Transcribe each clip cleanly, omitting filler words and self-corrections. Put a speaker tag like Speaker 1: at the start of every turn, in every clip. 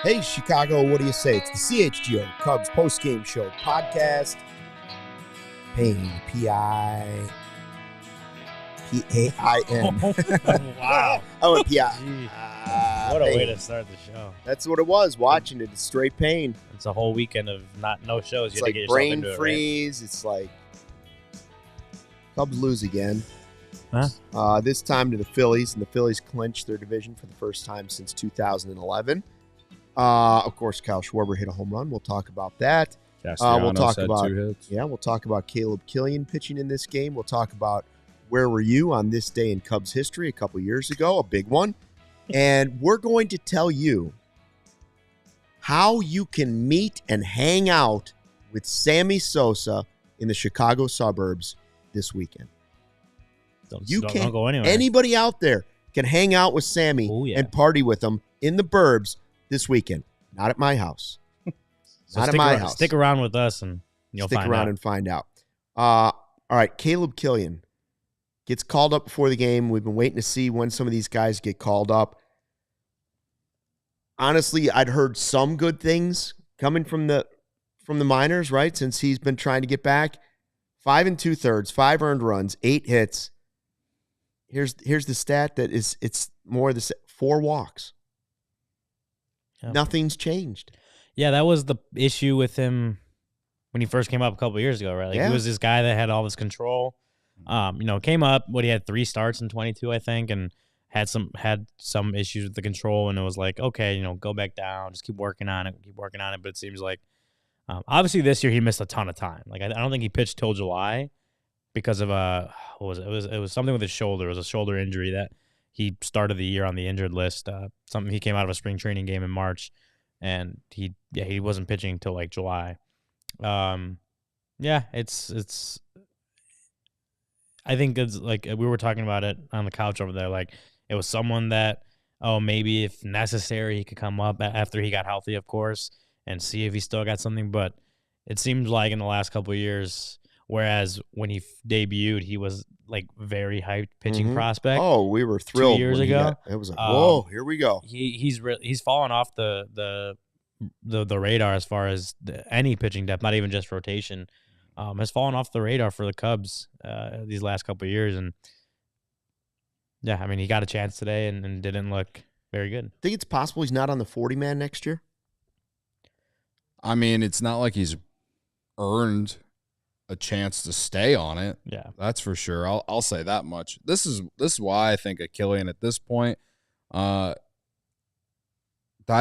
Speaker 1: Hey, Chicago, what do you say? It's the CHGO Cubs postgame show podcast. Pain, P-I-P-A-I-N.
Speaker 2: Wow.
Speaker 1: I went P-I.
Speaker 2: What a way to start the show.
Speaker 1: That's what it was, watching it. It's straight pain.
Speaker 2: It's a whole weekend of no shows.
Speaker 1: It's
Speaker 2: You
Speaker 1: like
Speaker 2: had to get yourself
Speaker 1: brain
Speaker 2: into
Speaker 1: freeze. It's like Cubs lose again.
Speaker 2: Huh?
Speaker 1: This time to the Phillies, and the Phillies clinched their division for the first time since 2011. Of course, Kyle Schwarber hit a home run. We'll talk about that. We'll talk about
Speaker 3: 2 hits.
Speaker 1: We'll talk about Killian pitching in this game. We'll talk about where were you on this day in Cubs history a couple years ago, a big one. And we're going to tell you how you can meet and hang out with Sammy Sosa in the Chicago suburbs this weekend.
Speaker 2: Don't
Speaker 1: Anybody
Speaker 2: go anywhere.
Speaker 1: out there can hang out with Sammy and party with him in the burbs this weekend. Not at my house.
Speaker 2: So
Speaker 1: Not at my house.
Speaker 2: Stick around with us and you'll
Speaker 1: Stick
Speaker 2: find
Speaker 1: around
Speaker 2: out.
Speaker 1: and find out. All right, Killian gets called up before the game. We've been waiting to see when some of these guys get called up. Honestly, I'd heard some good things coming from the minors, right? Since he's been trying to get back. 5 2/3, 5 earned runs, 8 hits. Here's the stat that it's more the 4 walks.
Speaker 2: Yeah.
Speaker 1: Nothing's changed.
Speaker 2: Yeah, that was the issue with him when he first came up a couple of years ago, right? Like he was this guy that had all this control. Came up, he had 3 starts in 22, I think, and had some issues with the control, and it was like, okay, go back down, just keep working on it. But it seems like obviously this year he missed a ton of time. Like I don't think he pitched till July because of what was it? It was something with his shoulder. It was a shoulder injury that he started the year on the injured list. Something he came out of a spring training game in March, and he wasn't pitching until like July. It's. I think it's like we were talking about it on the couch over there. Like it was someone that maybe if necessary he could come up after he got healthy, of course, and see if he still got something. But it seems like in the last couple of years, whereas when he debuted, he was like very hyped pitching prospect.
Speaker 1: Oh, we were thrilled
Speaker 2: 2 years ago.
Speaker 1: It was like, whoa, here we go.
Speaker 2: He's fallen off the radar as far as any pitching depth, not even just rotation. Has fallen off the radar for the Cubs these last couple of years, and he got a chance today and didn't look very good.
Speaker 1: Think it's possible he's not on the 40-man next year?
Speaker 3: I mean, it's not like he's earned a chance to stay on it.
Speaker 2: Yeah,
Speaker 3: that's for sure. I'll say that much. This is why I think a Killian at this point. I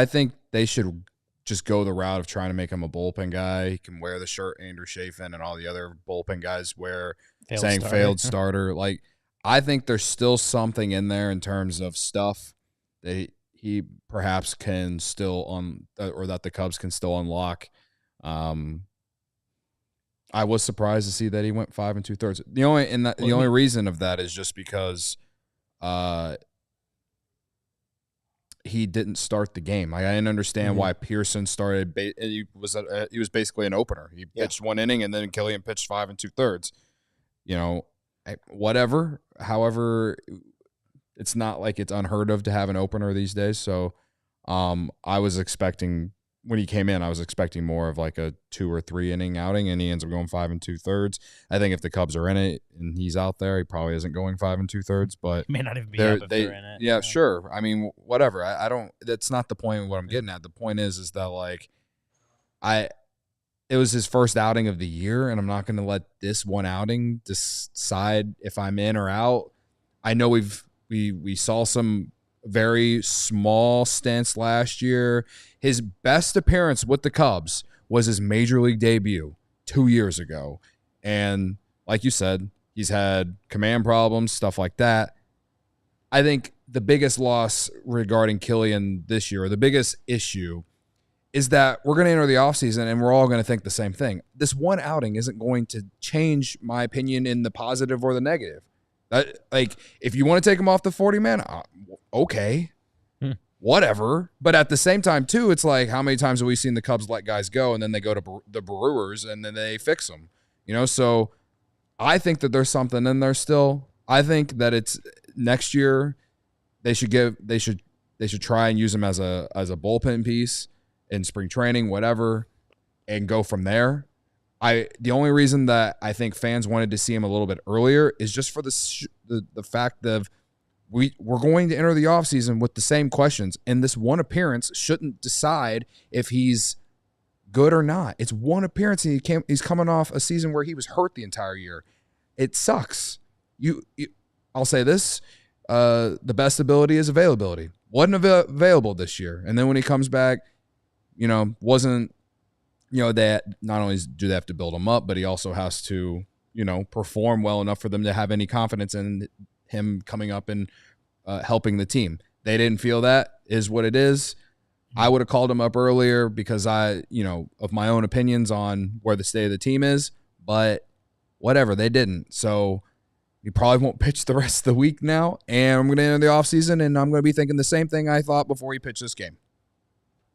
Speaker 3: think they should just go the route of trying to make him a bullpen guy. He can wear the shirt Andrew Chafin and all the other bullpen guys wear, failed starter. Like I think there's still something in there in terms of stuff that he perhaps can still or that the Cubs can still unlock. I was surprised to see that he went 5 2/3. The only reason of that is just because he didn't start the game. I didn't understand why Pearson started. He was basically an opener. He pitched 1 inning, and then Killian pitched 5 2/3. Whatever. However, it's not like it's unheard of to have an opener these days. So, I was expecting. When he came in, I was expecting more of like a 2 or 3 inning outing, and he ends up going 5 2/3. I think if the Cubs are in it and he's out there, he probably isn't going 5 2/3. But
Speaker 2: he may not even be up if they're in it.
Speaker 3: Yeah, sure. I mean, whatever. I don't. That's not the point of what I'm getting at. The point is that like, it was his first outing of the year, and I'm not going to let this one outing decide if I'm in or out. I know we saw some very small stints last year. His best appearance with the Cubs was his major league debut 2 years ago. And like you said, he's had command problems, stuff like that. I think the biggest loss regarding Killian this year, or the biggest issue, is that we're going to enter the offseason and we're all going to think the same thing. This one outing isn't going to change my opinion in the positive or the negative. Like, if you want to take him off the 40-man, okay, whatever. But at the same time, too, it's like, how many times have we seen the Cubs let guys go and then they go to the Brewers and then they fix them? You know, so I think that there's something in there still. I think that it's next year they should try and use him as a bullpen piece in spring training, whatever, and go from there. The only reason that I think fans wanted to see him a little bit earlier is just for the fact of we're going to enter the offseason with the same questions, and this one appearance shouldn't decide if he's good or not. It's one appearance, and he's coming off a season where he was hurt the entire year. It sucks. I'll say this: the best ability is availability. Wasn't available this year, and then when he comes back, wasn't. That not only do they have to build him up, but he also has to, perform well enough for them to have any confidence in him coming up and helping the team. They didn't feel that, is what it is. I would have called him up earlier because of my own opinions on where the state of the team is, but whatever, they didn't. So he probably won't pitch the rest of the week now, and I'm going to enter the offseason, and I'm going to be thinking the same thing I thought before he pitched this game.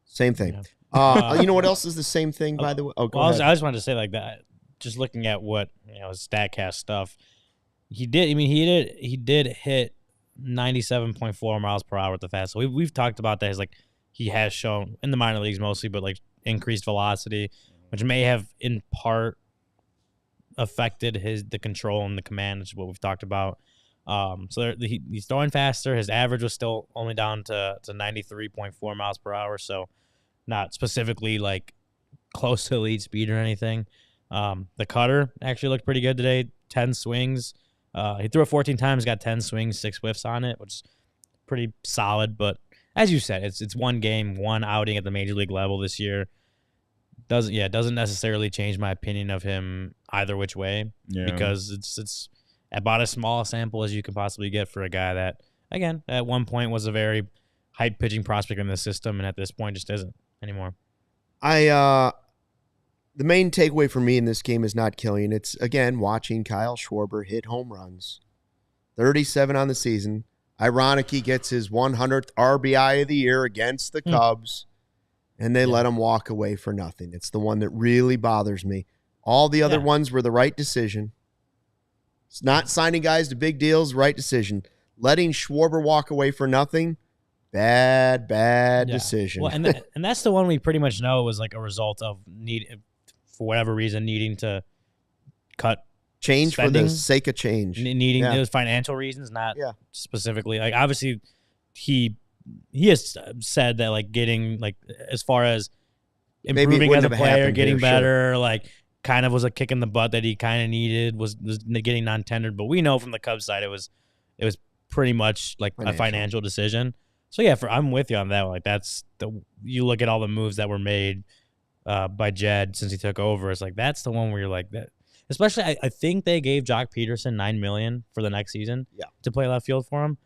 Speaker 1: Same thing. You know what else is the same thing, by the way? Oh, go ahead.
Speaker 2: I just wanted to say like that. Just looking at what StatCast stuff, he did hit 97.4 miles per hour with the fastball. We've talked about that. Like he has shown in the minor leagues mostly, but like increased velocity, which may have in part affected the control and the command, which is what we've talked about. So he's throwing faster. His average was still only down to 93.4 miles per hour. So not specifically like close to lead speed or anything. The cutter actually looked pretty good today. 10 swings. He threw it 14 times, got 10 swings, 6 whiffs on it, which is pretty solid. But as you said, it's one game, one outing at the major league level this year. Doesn't necessarily change my opinion of him either which way, because it's about as small a sample as you can possibly get for a guy that, again, at one point was a very hype pitching prospect in the system, and at this point just isn't anymore.
Speaker 1: The main takeaway for me in this game is not Killian. It's, again, watching Kyle Schwarber hit home runs. 37 on the season. Ironic, he gets his 100th RBI of the year against the Cubs, and they let him walk away for nothing. It's the one that really bothers me. All the other ones were the right decision. It's not signing guys to big deals, right decision. Letting Schwarber walk away for nothing, bad decision.
Speaker 2: Well, and that's the one we pretty much know was like a result of for whatever reason, needing to cut
Speaker 1: change
Speaker 2: spending,
Speaker 1: for the sake of change.
Speaker 2: Needing those financial reasons, not specifically. Like, obviously, he has said that, like, getting, like, as far as improving as a player, getting better, like, kind of was a kick in the butt that he kind of needed, was getting non-tendered. But we know from the Cubs side it was pretty much, like, a financial decision. So, yeah, I'm with you on that. Like, you look at all the moves that were made by Jed since he took over. It's like, that's the one where you're like that. Especially, I think they gave Jock Peterson $9 million for the next season to play left field for him.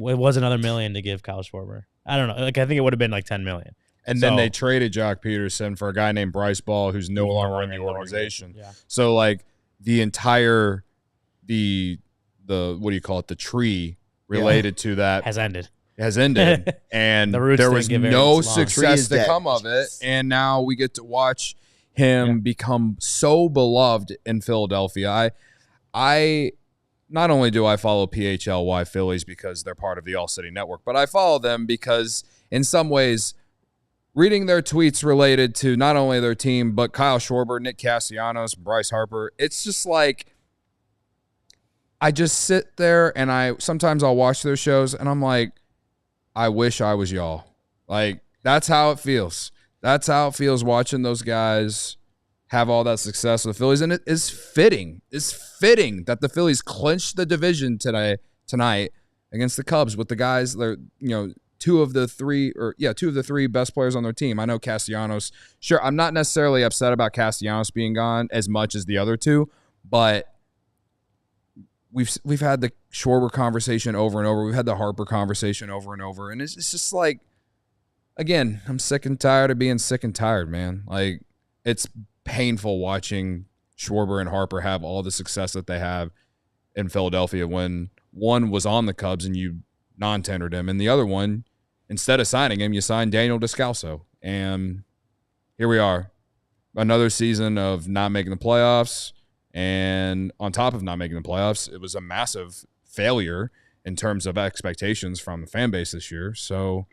Speaker 2: It was another $1 million to give Kyle Schwarber. I don't know. Like, I think it would have been like $10 million.
Speaker 3: And then they traded Jock Peterson for a guy named Bryce Ball, who's no longer in the organization. Yeah. So, like, the entire the what do you call it? The tree related to that has ended, and there was no success to come of it. And now we get to watch him become so beloved in Philadelphia. I not only do I follow PHLY Phillies because they're part of the ALLCITY network, but I follow them because in some ways, reading their tweets related to not only their team, but Kyle Schwarber, Nick Castellanos, Bryce Harper, it's just like, I just sit there and sometimes I'll watch their shows and I'm like, I wish I was y'all. Like, that's how it feels. That's how it feels watching those guys have all that success with the Phillies. And it is fitting. It's fitting that the Phillies clinched the division tonight against the Cubs with the guys that are, two of the three best players on their team. I know Castellanos. Sure, I'm not necessarily upset about Castellanos being gone as much as the other two, but we've had the Schwarber conversation over and over. We've had the Harper conversation over and over. And it's just like, again, I'm sick and tired of being sick and tired, man. Like, it's painful watching Schwarber and Harper have all the success that they have in Philadelphia when one was on the Cubs and you non-tendered him, and the other one, instead of signing him, you signed Daniel Descalso. And here we are. Another season of not making the playoffs. And on top of not making the playoffs, it was a massive failure in terms of expectations from the fan base this year. So,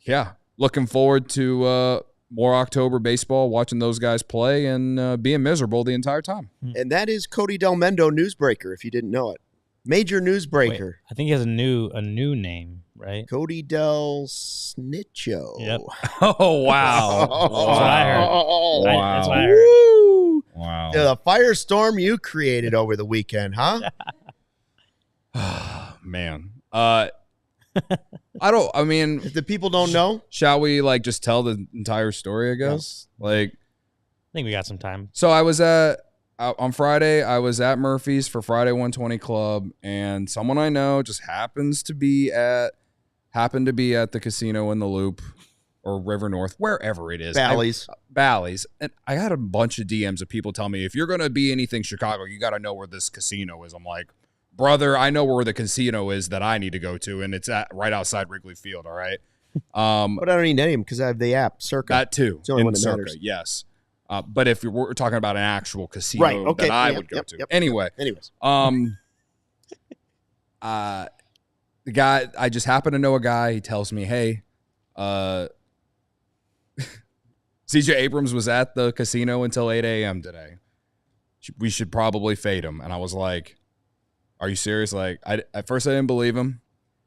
Speaker 3: yeah, looking forward to more October baseball, watching those guys play and being miserable the entire time.
Speaker 1: And that is Cody Del Mendo, newsbreaker, if you didn't know it. Major newsbreaker.
Speaker 2: Wait, I think he has a new name, right?
Speaker 1: Cody Del Snitcho.
Speaker 2: Yep.
Speaker 3: Oh, wow.
Speaker 2: That's what I heard.
Speaker 3: Wow.
Speaker 2: That's what I heard.
Speaker 1: Woo!
Speaker 3: Wow.
Speaker 1: The firestorm you created over the weekend, huh?
Speaker 3: Man. If
Speaker 1: the people don't know,
Speaker 3: shall we just tell the entire story, I guess?
Speaker 2: I think we got some time.
Speaker 3: So on Friday, I was at Murphy's for Friday 120 Club, and someone I know just happened to be at the casino in the Loop or River North, wherever it is. Bally's. And I had a bunch of DMs of people telling me, if you're going to be anything Chicago, you got to know where this casino is. I'm like, brother, I know where the casino is that I need to go to, and it's right outside Wrigley Field, all right?
Speaker 1: But I don't need any of them because I have the app, Circa.
Speaker 3: That too.
Speaker 1: It's the only one that matters.
Speaker 3: Yes. But if we're talking about an actual casino that I would go to.
Speaker 1: Yep.
Speaker 3: Anyway.
Speaker 1: Anyways.
Speaker 3: The guy, I just happen to know a guy. He tells me, hey, CJ Abrams was at the casino until 8 a.m. today. We should probably fade him. And I was like, are you serious? Like, at first I didn't believe him.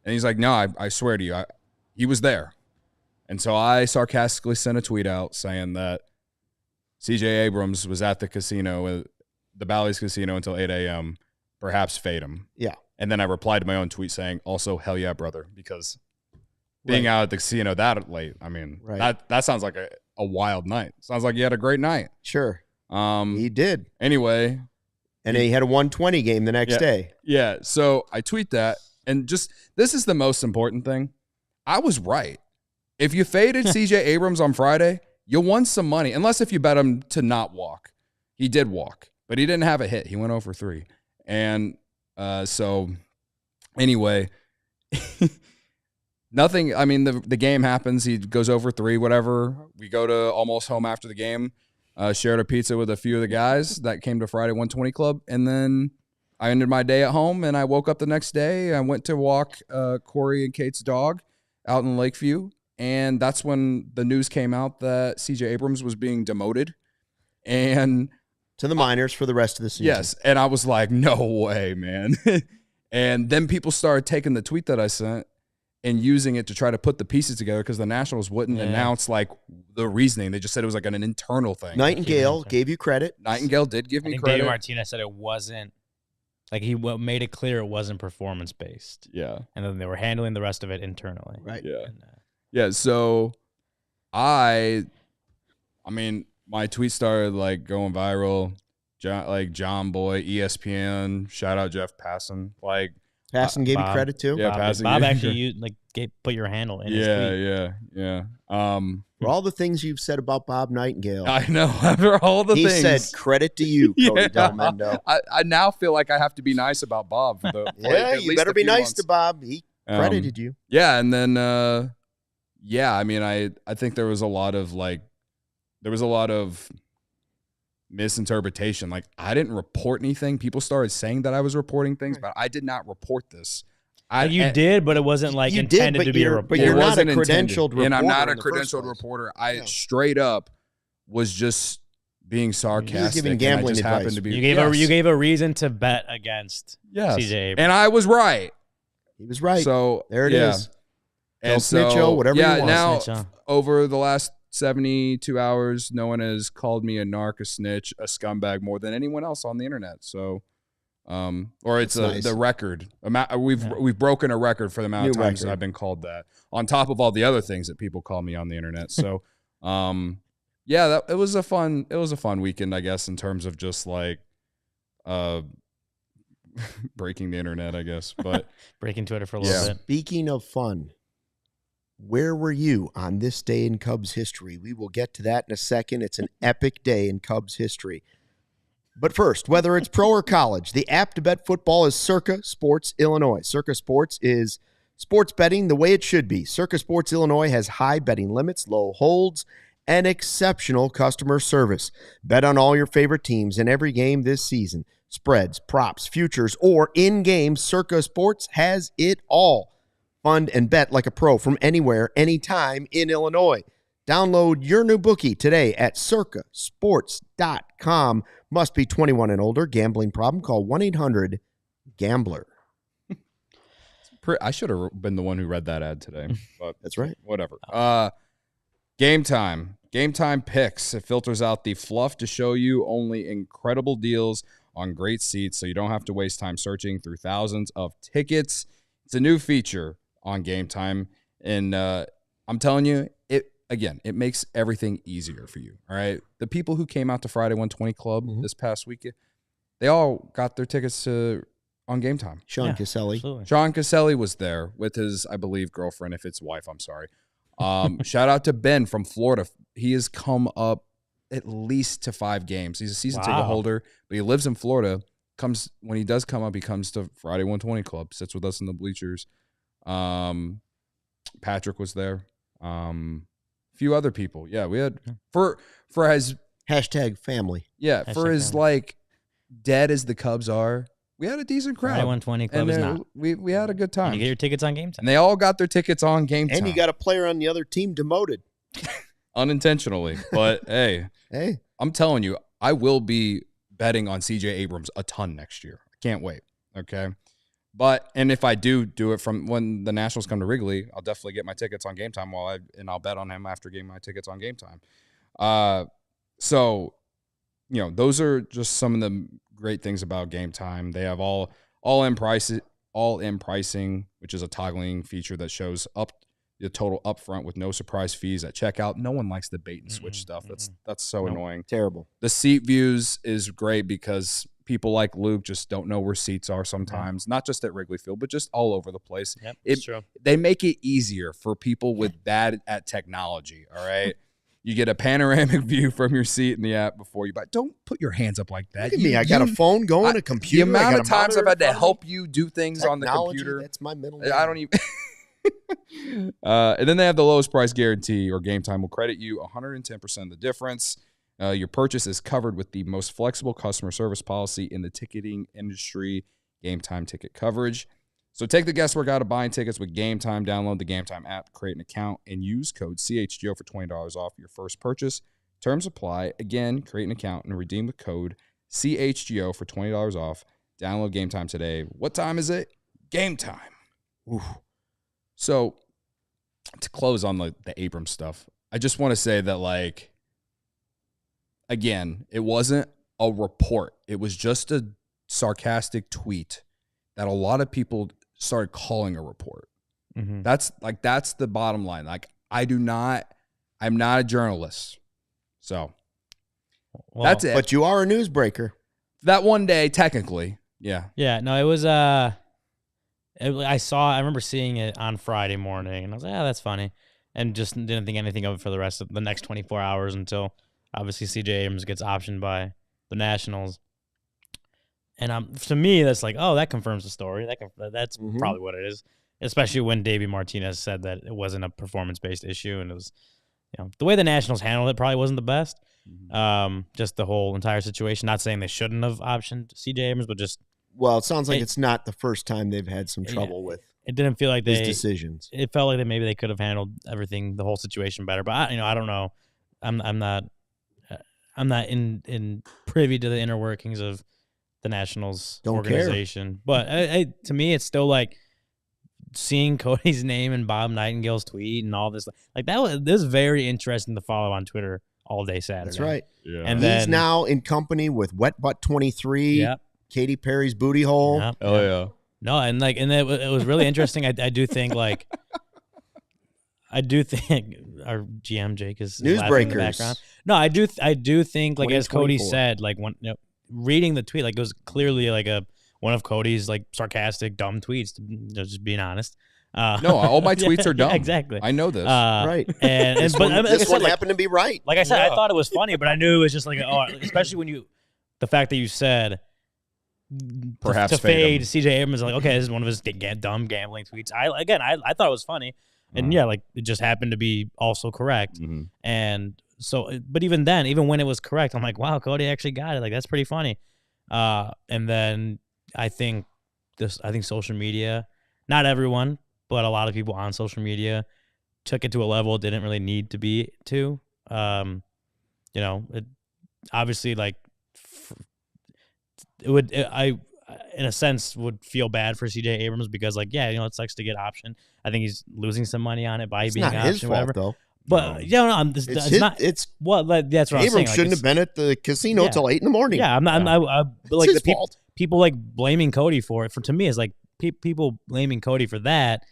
Speaker 3: And he's like, no, I swear to you, he was there. And so I sarcastically sent a tweet out saying that CJ Abrams was at the casino, the Bally's casino until 8 a.m. Perhaps fade him.
Speaker 1: Yeah.
Speaker 3: And then I replied to my own tweet saying, also, hell yeah, brother, because being out at the casino that late, I mean, that sounds like a wild night. Sounds like you had a great night.
Speaker 1: Sure. He did.
Speaker 3: Anyway.
Speaker 1: And he had a 120 game the next day.
Speaker 3: Yeah. So I tweet that, and this is the most important thing. I was right. If you faded CJ Abrams on Friday, you won some money, unless if you bet him to not walk. He did walk, but he didn't have a hit. He went 0 for 3. And so anyway, nothing. I mean, the game happens. He goes 0 for 3, whatever. We go to almost home after the game, shared a pizza with a few of the guys that came to Friday 120 Club. And then I ended my day at home, and I woke up the next day. I went to walk Corey and Kate's dog out in Lakeview. And that's when the news came out that CJ Abrams was being demoted. And
Speaker 1: to the minors for the rest of the season.
Speaker 3: Yes. And I was like, no way, man. And then people started taking the tweet that I sent and using it to try to put the pieces together because the Nationals wouldn't announce the reasoning. They just said it was like an internal thing.
Speaker 1: Nightingale gave you credit.
Speaker 3: Nightingale did give me credit.
Speaker 2: David Martinez said it wasn't. Like, he made it clear it wasn't performance-based.
Speaker 3: Yeah.
Speaker 2: And then they were handling the rest of it internally.
Speaker 1: Right.
Speaker 3: Yeah. Yeah, so I mean, my tweet started going viral. John Boy, ESPN, shout out Jeff Passan.
Speaker 1: Passan gave you credit too?
Speaker 3: Yeah, Passan.
Speaker 2: Bob actually put your handle in his tweet.
Speaker 3: Yeah.
Speaker 1: For all the things you've said about Bob Nightingale.
Speaker 3: I know. After all the things.
Speaker 1: He said credit to you, Cody Del Mendo.
Speaker 3: I now feel like I have to be nice about Bob. For
Speaker 1: you better be nice to Bob. He credited you.
Speaker 3: Yeah, and then I mean, I think there was a lot of misinterpretation. I didn't report anything. People started saying that I was reporting things, but I did not report this.
Speaker 2: You did, but it wasn't intended to be a report.
Speaker 1: But you're not a credentialed reporter.
Speaker 3: And I'm not a credentialed reporter. I straight up was just being sarcastic.
Speaker 1: You were giving gambling advice.
Speaker 2: You gave a reason to bet against CJ Abrams.
Speaker 3: And I was right.
Speaker 1: He was right.
Speaker 3: So
Speaker 1: there it is.
Speaker 3: And
Speaker 1: Snitcho, whatever you want.
Speaker 3: Now, over the last 72 hours, no one has called me a narc, a snitch, a scumbag more than anyone else on the internet. So, or it's the record. We've broken a record for the amount of times that I've been called that, on top of all the other things that people call me on the internet. So, it was a fun weekend, I guess, in terms of just breaking the internet, I guess. But
Speaker 2: breaking Twitter for a little bit.
Speaker 1: Speaking of fun, where were you on this day in Cubs history? We will get to that in a second. It's an epic day in Cubs history. But first, whether it's pro or college, the app to bet football is Circa Sports Illinois. Circa Sports is sports betting the way it should be. Circa Sports Illinois has high betting limits, low holds, and exceptional customer service. Bet on all your favorite teams in every game this season. Spreads, props, futures, or in-game, Circa Sports has it all. Fund and bet like a pro from anywhere, anytime in Illinois. Download your new bookie today at circasports.com. Must be 21 and older. Gambling problem? Call 1-800-GAMBLER.
Speaker 3: I should have been the one who read that ad today. But
Speaker 1: that's right.
Speaker 3: Whatever. Game time. Game time picks. It filters out the fluff to show you only incredible deals on great seats so you don't have to waste time searching through thousands of tickets. It's a new feature on Game Time. And I'm telling you, it makes everything easier for you. All right. The people who came out to Friday 120 Club this past weekend, they all got their tickets on Game Time.
Speaker 1: Sean Caselli.
Speaker 2: Absolutely.
Speaker 3: Sean Caselli was there with his, I believe, girlfriend. If it's wife, I'm sorry. Shout out to Ben from Florida. He has come up at least to 5 games. He's a season ticket holder, but he lives in Florida. When he does come up, he comes to Friday 120 Club, sits with us in the bleachers. Patrick was there. A few other people. Yeah, we had for his
Speaker 1: hashtag family.
Speaker 3: Yeah,
Speaker 2: Hashtag
Speaker 3: for his
Speaker 2: family.
Speaker 3: like dead as the Cubs are, we had a decent crowd.
Speaker 2: Friday 120 Club is not.
Speaker 3: We had a good time.
Speaker 2: And you get your tickets on Game Time.
Speaker 3: And they all got their tickets on Game Time.
Speaker 1: And you got a player on the other team demoted.
Speaker 3: Unintentionally. But hey,
Speaker 1: Hey,
Speaker 3: I'm telling you, I will be betting on CJ Abrams a ton next year. I can't wait. Okay. And if I do it from when the Nationals come to Wrigley, I'll definitely get my tickets on Game Time and I'll bet on him after getting my tickets on Game Time. So, those are just some of the great things about Game Time. They have all in pricing, which is a toggling feature that shows up the total upfront with no surprise fees at checkout. No one likes the bait and switch stuff. That's so annoying.
Speaker 1: terrible.
Speaker 3: The seat views is great because people like Luke just don't know where seats are sometimes, not just at Wrigley Field, but just all over the place.
Speaker 2: Yep, it's true.
Speaker 3: They make it easier for people with bad at technology, all right? You get a panoramic view from your seat in the app before you buy. Don't put your hands up like that.
Speaker 1: Look at me. I got a phone going, a computer.
Speaker 3: The amount of times I've had to help you do things on the
Speaker 1: Technology,
Speaker 3: computer.
Speaker 1: That's my middle name.
Speaker 3: I don't even. And then they have the lowest price guarantee, or Game Time will credit you 110% of the difference. Your purchase is covered with the most flexible customer service policy in the ticketing industry, Game Time ticket coverage. So take the guesswork out of buying tickets with Game Time. Download the Game Time app, create an account, and use code CHGO for $20 off your first purchase. Terms apply. Again, create an account and redeem the code CHGO for $20 off. Download Game Time today. What time is it? Game time. Ooh. So to close on the Abrams stuff, I just want to say that, again, it wasn't a report. It was just a sarcastic tweet that a lot of people started calling a report.
Speaker 2: Mm-hmm.
Speaker 3: That's the bottom line. I'm not a journalist. So that's it.
Speaker 1: But you are a newsbreaker.
Speaker 3: That one day, technically. Yeah.
Speaker 2: Yeah, no, it was I remember seeing it on Friday morning, and I was like, that's funny. And just didn't think anything of it for the rest of the next 24 hours until, obviously, CJ Abrams gets optioned by the Nationals. And to me, that's that confirms the story. That's probably what it is, especially when Davey Martinez said that it wasn't a performance-based issue, and it was, the way the Nationals handled it probably wasn't the best. Just the whole entire situation. Not saying they shouldn't have optioned CJ Abrams, but just.
Speaker 1: Well, it sounds like it's not the first time they've had some trouble with.
Speaker 2: It didn't feel like
Speaker 1: these decisions.
Speaker 2: It felt like maybe they could have handled the whole situation better. But I don't know. I'm not in privy to the inner workings of the Nationals organization. But to me, it's still seeing Cody's name and Bob Nightingale's tweet and all this. This was very interesting to follow on Twitter all day Saturday.
Speaker 1: That's right.
Speaker 3: Yeah.
Speaker 2: And
Speaker 1: he's now in company with Wet Butt 23.
Speaker 2: Yep.
Speaker 1: Katy Perry's booty hole.
Speaker 2: Yep.
Speaker 3: Oh yeah.
Speaker 2: No, and it was really interesting. I do think our GM Jake is laughing in the background. No, I do think as Cody said, when reading the tweet, it was clearly one of Cody's like sarcastic, dumb tweets. Just being honest.
Speaker 3: No, all my tweets are dumb.
Speaker 2: Yeah, exactly.
Speaker 3: I know this.
Speaker 1: Right.
Speaker 2: And
Speaker 1: this
Speaker 2: but
Speaker 1: one, this one
Speaker 2: like,
Speaker 1: happened to be right.
Speaker 2: Like I said, I thought it was funny, but I knew it was just like, especially when the fact that you said
Speaker 3: perhaps
Speaker 2: to fade CJ Abrams, like, okay, this is one of his dumb gambling tweets. I thought it was funny, and like it just happened to be also correct.
Speaker 3: Mm-hmm.
Speaker 2: And so, but even then, even when it was correct, I'm like, wow, Cody actually got it. Like that's pretty funny. And then I think social media, not everyone, but a lot of people on social media took it to a level it didn't really need to be to. It obviously like I in a sense would feel bad for CJ Abrams because like, yeah, it sucks to get option. I think he's losing some money on it by
Speaker 1: it's
Speaker 2: being
Speaker 1: not
Speaker 2: option,
Speaker 1: his fault,
Speaker 2: whatever.
Speaker 1: though.
Speaker 2: But
Speaker 1: it's
Speaker 2: not. It's well, that's what
Speaker 1: Abrams
Speaker 2: I'm saying.
Speaker 1: shouldn't have been at the casino till 8 a.m.
Speaker 2: Yeah, I'm not.
Speaker 1: It's
Speaker 2: like
Speaker 1: his
Speaker 2: the
Speaker 1: fault.
Speaker 2: people like blaming Cody for it. To me, it's like people blaming Cody for that.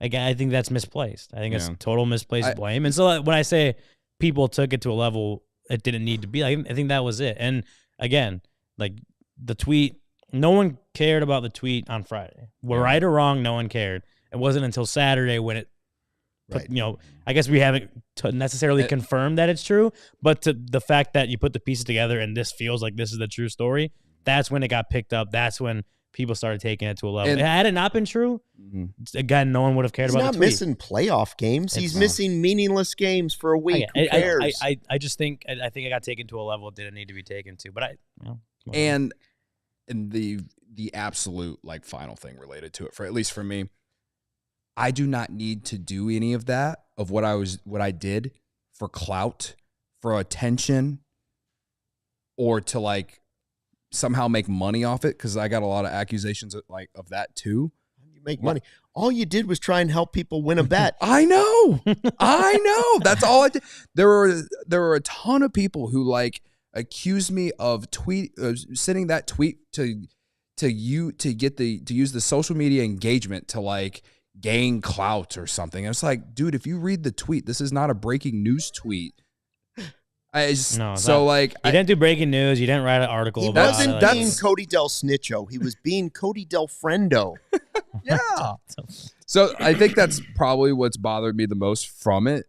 Speaker 2: Again, I think that's misplaced. I think it's total misplaced blame. And so when I say people took it to a level it didn't need to be, I think that was it. And again, like the tweet, no one cared about the tweet on Friday. We're right or wrong, no one cared. It wasn't until Saturday when it, I guess we haven't necessarily confirmed that it's true, but to the fact that you put the pieces together and this feels like this is the true story, that's when it got picked up. That's when people started taking it to a level. Had it not been true, again, no one would have cared about the tweet.
Speaker 1: He's not missing playoff games. He's missing meaningless games for a week. Who cares?
Speaker 2: I just think I got taken to a level it didn't need to be taken to. But
Speaker 3: and the absolute like final thing related to it, for at least for me, I do not need to do any of that of what I did for clout, for attention, or to like somehow make money off it, because I got a lot of accusations of that too.
Speaker 1: You make money. All you did was try and help people win a bet.
Speaker 3: I know. That's all I did. There were a ton of people who like accused me of sending that tweet to use the social media engagement to like gain clout or something. And it's like, dude, if you read the tweet, this is not a breaking news tweet. You
Speaker 2: didn't do breaking news. You didn't write an article.
Speaker 1: He wasn't being Cody Del Snitcho. He was being Cody Del Friendo.
Speaker 3: Yeah. So I think that's probably what's bothered me the most from it.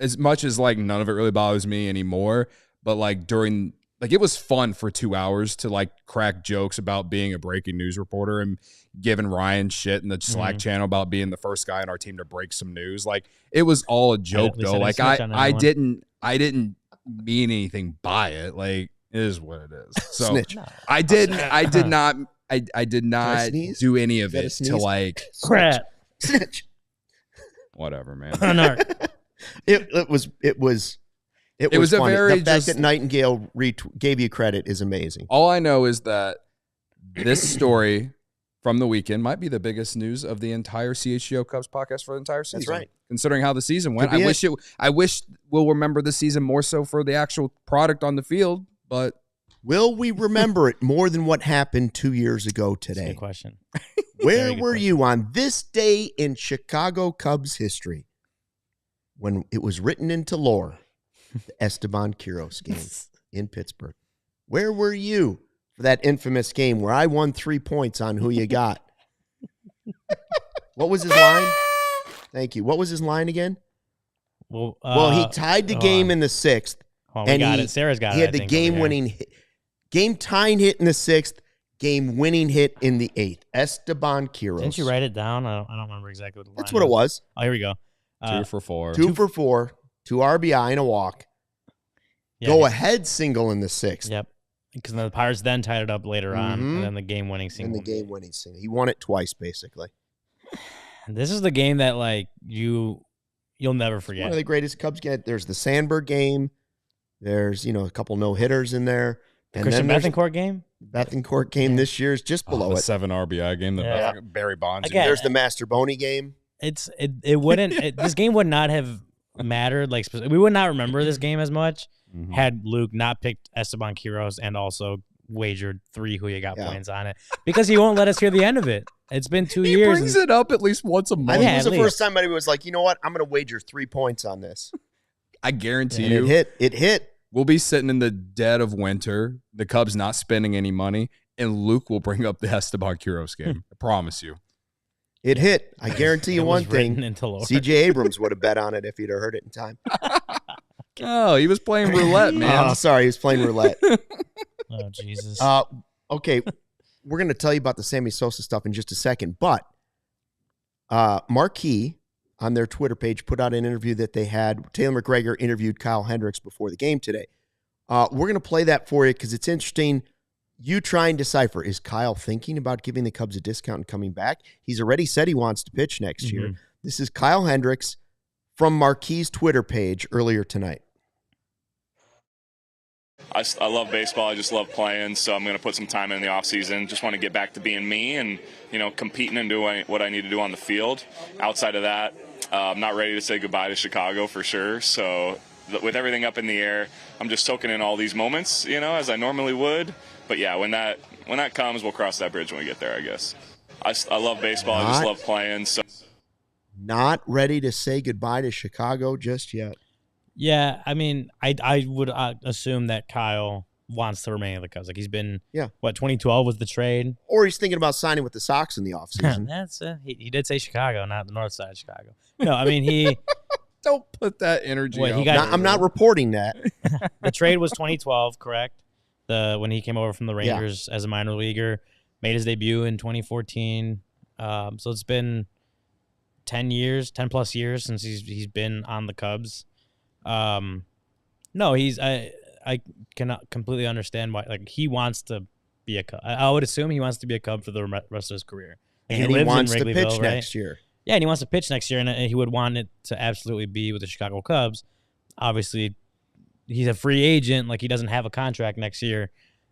Speaker 3: As much as like none of it really bothers me anymore, but like during it was fun for 2 hours to like crack jokes about being a breaking news reporter and giving Ryan shit in the Slack channel about being the first guy on our team to break some news. Like it was all a joke though. Like I didn't mean anything by it. Like it is what it is. So
Speaker 1: Snitch.
Speaker 3: I did not do any of it to like
Speaker 2: crap.
Speaker 1: Snitch.
Speaker 3: Whatever, man.
Speaker 1: It was
Speaker 3: a
Speaker 1: funny.
Speaker 3: very
Speaker 1: the fact that Nightingale gave you credit is amazing.
Speaker 3: All I know is that this story from the weekend might be the biggest news of the entire CHGO Cubs podcast for the entire season.
Speaker 1: That's right.
Speaker 3: Considering how the season went, I wish we'll remember the season more so for the actual product on the field. But
Speaker 1: will we remember it more than what happened 2 years ago today?
Speaker 2: Good question.
Speaker 1: Where were you on this day in Chicago Cubs history when it was written into lore? The Esteban Quiroz game in Pittsburgh. Where were you for that infamous game where I won 3 points on who you got? What was his line? Thank you. What was his line again?
Speaker 2: Well,
Speaker 1: he tied the game in the 6th.
Speaker 2: Oh, we got it. Sarah's got it.
Speaker 1: He had the game tying hit in the 6th, game winning hit in the 8th. Esteban Quiroz.
Speaker 2: Didn't you write it down? I don't remember exactly what the line
Speaker 1: That's what it was.
Speaker 2: Oh, here we go.
Speaker 3: 2 for 4.
Speaker 1: 2 for 4. 2 RBI and a walk. Go ahead single in the 6th.
Speaker 2: Yep. Because the Pirates then tied it up later on, and then the game-winning single.
Speaker 1: He won it twice, basically.
Speaker 2: This is the game that like you'll never forget.
Speaker 1: One of the greatest Cubs get. There's the Sandberg game. There's a couple no hitters in there.
Speaker 2: And Christian Bethancourt game.
Speaker 1: Bethancourt game this year is just below
Speaker 3: the
Speaker 1: it.
Speaker 3: 7 RBI game that Barry Bonds.
Speaker 2: Again,
Speaker 1: there's the Master Boney game.
Speaker 2: It wouldn't. This game would not have mattered. Like we would not remember this game as much had Luke not picked Esteban Quiroz and also wagered 3 who you got points on it, because he won't let us hear the end of it. It's been 2 years.
Speaker 3: He brings it up at least once a month.
Speaker 1: I think it was the first time anybody was like, you know what? I'm going to wager 3 points on this.
Speaker 3: I guarantee you.
Speaker 1: It hit.
Speaker 3: We'll be sitting in the dead of winter, the Cubs not spending any money, and Luke will bring up the Esteban Quiroz game. I promise you.
Speaker 1: It hit. I guarantee you one thing. CJ Abrams would have bet on it if he'd have heard it in time.
Speaker 3: Oh, he was playing roulette, man.
Speaker 1: Oh, sorry. He was playing roulette.
Speaker 2: Oh, Jesus.
Speaker 1: Okay. We're going to tell you about the Sammy Sosa stuff in just a second. But Marquee on their Twitter page put out an interview that they had. Taylor McGregor interviewed Kyle Hendricks before the game today. We're going to play that for you because it's interesting. You try and decipher, is Kyle thinking about giving the Cubs a discount and coming back? He's already said he wants to pitch next year. This is Kyle Hendricks from Marquee's Twitter page earlier tonight.
Speaker 4: I love baseball. I just love playing, so I'm going to put some time in the offseason. Just want to get back to being me and, competing and doing what I need to do on the field. Outside of that, I'm not ready to say goodbye to Chicago for sure. So with everything up in the air, I'm just soaking in all these moments, as I normally would. But yeah, when that comes, we'll cross that bridge when we get there, I guess. I love baseball. I just love playing. So
Speaker 1: not ready to say goodbye to Chicago just yet.
Speaker 2: Yeah, I mean, I would assume that Kyle wants to remain at the Cubs. Like he's been, 2012 was the trade,
Speaker 1: or he's thinking about signing with the Sox in the offseason.
Speaker 2: That's he did say Chicago, not the north side of Chicago. No, I mean he.
Speaker 3: Don't put that energy.
Speaker 1: I'm not reporting that.
Speaker 2: The trade was 2012, correct? When he came over from the Rangers as a minor leaguer, made his debut in 2014. So it's been 10 plus years since he's been on the Cubs. No, I cannot completely understand why. Like he wants to be a Cub. I would assume he wants to be a Cub for the rest of his career.
Speaker 1: And he wants to pitch next year.
Speaker 2: Yeah, and he wants to pitch next year, and he would want it to absolutely be with the Chicago Cubs. Obviously, he's a free agent. Like he doesn't have a contract next year.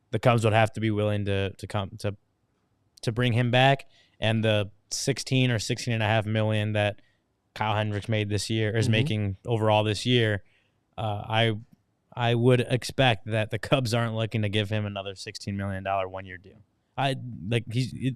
Speaker 2: The Cubs would have to be willing to bring him back, and the 16 or 16.5 million that Kyle Hendricks made this year is making overall this year. I would expect that the Cubs aren't looking to give him another $16 million 1 year deal. He's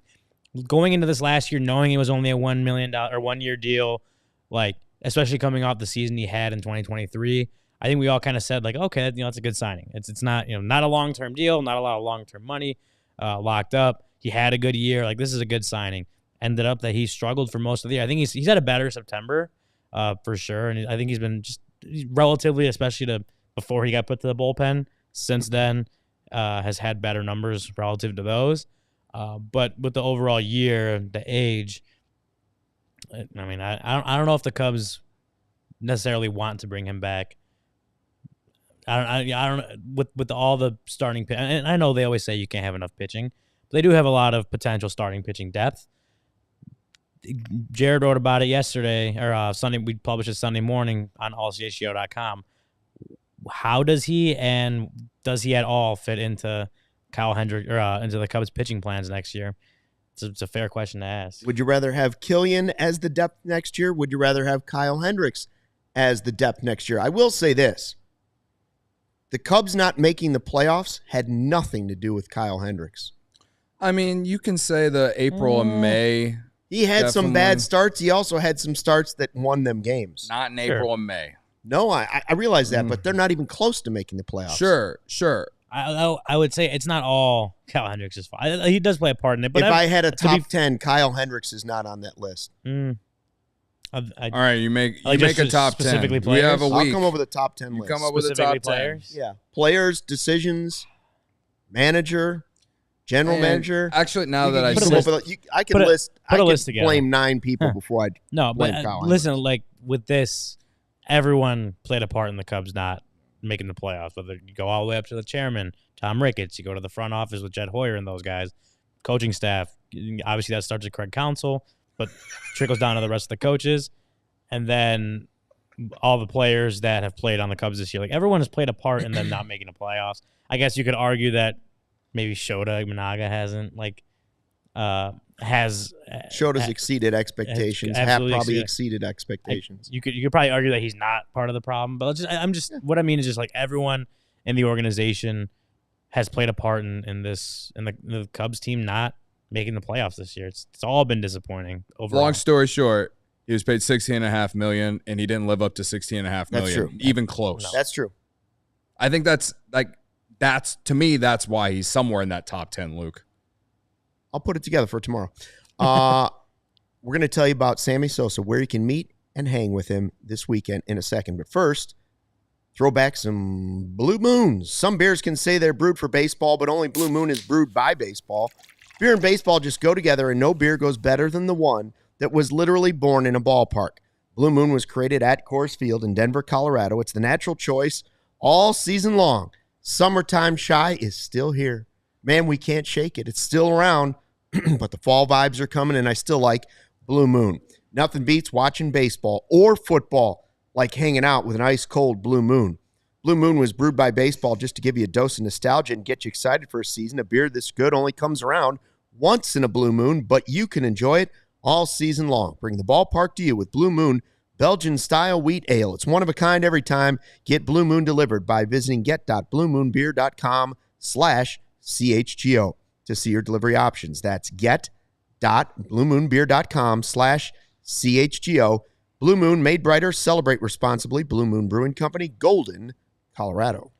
Speaker 2: going into this last year knowing it was only a $1 million or 1 year deal, like especially coming off the season he had in 2023. I think we all kind of said like, okay, it's a good signing. It's not not a long term deal, not a lot of long term money locked up. He had a good year. Like this is a good signing. Ended up that he struggled for most of the year. I think he's had a better September for sure, and I think he's been just relatively, especially to before he got put to the bullpen. Since then, has had better numbers relative to those. But with the overall year, the age, I mean, I don't know if the Cubs necessarily want to bring him back. I don't with all the starting pitch, and I know they always say you can't have enough pitching, but they do have a lot of potential starting pitching depth. Jared wrote about it yesterday or Sunday. We published it Sunday morning on ALLCITY.com. How does he at all fit into Kyle Hendricks or into the Cubs pitching plans next year? It's a fair question to ask.
Speaker 1: Would you rather have Killian as the depth next year? Would you rather have Kyle Hendricks as the depth next year? I will say this. The Cubs not making the playoffs had nothing to do with Kyle Hendricks.
Speaker 3: I mean, you can say the April and May.
Speaker 1: He had some bad starts. He also had some starts that won them games.
Speaker 3: Not in April and May.
Speaker 1: No, I realize that, but they're not even close to making the playoffs.
Speaker 3: Sure.
Speaker 2: I would say it's not all Kyle Hendricks' fault. He does play a part in it. But
Speaker 1: if I had a top 10, Kyle Hendricks is not on that list.
Speaker 3: All right, you make a top 10. We have a week.
Speaker 1: I'll come up with a top 10 list.
Speaker 3: Come up with a top 10.
Speaker 1: Yeah, players, decisions, manager, general manager.
Speaker 3: Actually, now that I
Speaker 1: can list. I
Speaker 2: can
Speaker 1: could blame 9 people before I blame Kyle.
Speaker 2: Listen, like with this, everyone played a part in the Cubs not making the playoffs. Whether you go all the way up to the chairman, Tom Ricketts, you go to the front office with Jed Hoyer and those guys, coaching staff. Obviously, that starts with Craig Counsell, but trickles down to the rest of the coaches, and then all the players that have played on the Cubs this year. Like everyone has played a part in them not making the playoffs. I guess you could argue that maybe Shota Imanaga hasn't
Speaker 1: Shota's exceeded expectations. Have probably exceeded expectations.
Speaker 2: You could probably argue that he's not part of the problem, but what I mean is just like everyone in the organization has played a part in the Cubs team not making the playoffs this year. It's all been disappointing overall.
Speaker 3: Long story short, he was paid $16.5 million, and he didn't live up to $16.5 million.
Speaker 1: That's true.
Speaker 3: Even close.
Speaker 1: No. That's true.
Speaker 3: I think that's to me, that's why he's somewhere in that top 10, Luke.
Speaker 1: I'll put it together for tomorrow. We're going to tell you about Sammy Sosa, where you can meet and hang with him this weekend in a second. But first, throw back some Blue Moons. Some beers can say they're brewed for baseball, but only Blue Moon is brewed by baseball. Beer and baseball just go together, and no beer goes better than the one that was literally born in a ballpark. Blue Moon was created at Coors Field in Denver, Colorado. It's the natural choice all season long. Summertime shy is still here. Man, we can't shake it. It's still around, but the fall vibes are coming, and I still like Blue Moon. Nothing beats watching baseball or football like hanging out with an ice-cold Blue Moon. Blue Moon was brewed by baseball just to give you a dose of nostalgia and get you excited for a season. A beer this good only comes around once in a Blue Moon, but you can enjoy it all season long. Bring the ballpark to you with Blue Moon Belgian-style wheat ale. It's one of a kind every time. Get Blue Moon delivered by visiting get.bluemoonbeer.com/CHGO to see your delivery options. That's get.bluemoonbeer.com/CHGO. Blue Moon, made brighter, celebrate responsibly. Blue Moon Brewing Company, Golden, Colorado.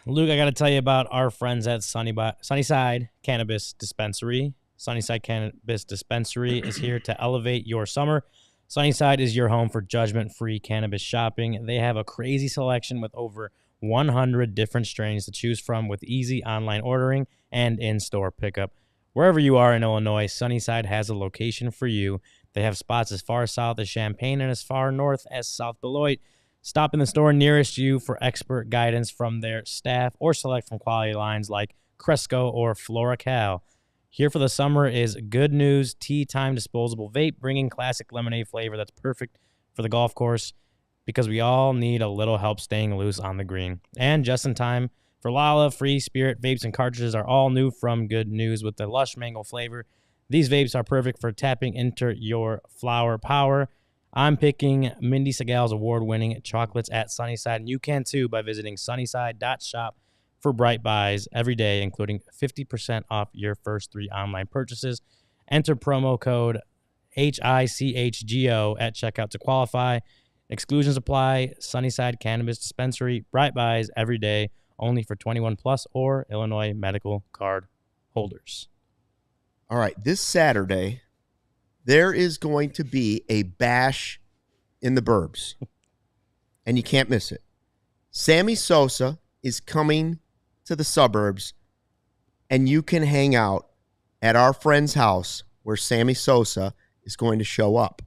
Speaker 2: Luke, I got to tell you about our friends at Sunnyside Cannabis Dispensary. Sunnyside Cannabis Dispensary is here to elevate your summer. Sunnyside is your home for judgment-free cannabis shopping. They have a crazy selection with over 100 different strains to choose from with easy online ordering and in-store pickup. Wherever you are in Illinois, Sunnyside has a location for you. They have spots as far south as Champaign and as far north as South Beloit. Stop in the store nearest you for expert guidance from their staff or select from quality lines like Cresco or FloraCal. Here for the summer is Good News Tea Time Disposable Vape, bringing classic lemonade flavor that's perfect for the golf course because we all need a little help staying loose on the green. And just in time for Lala, Free Spirit vapes and cartridges are all new from Good News with the lush mango flavor. These vapes are perfect for tapping into your flower power. I'm picking Mindy Segal's award-winning chocolates at Sunnyside, and you can too by visiting sunnyside.shop for Bright Buys every day, including 50% off your first 3 online purchases. Enter promo code HICHGO at checkout to qualify. Exclusions apply. Sunnyside Cannabis Dispensary, Bright Buys every day, only for 21 plus or Illinois medical card holders.
Speaker 1: All right, this Saturday, there is going to be a bash in the burbs, and you can't miss it. Sammy Sosa is coming to the suburbs, and you can hang out at our friend's house where Sammy Sosa is going to show up.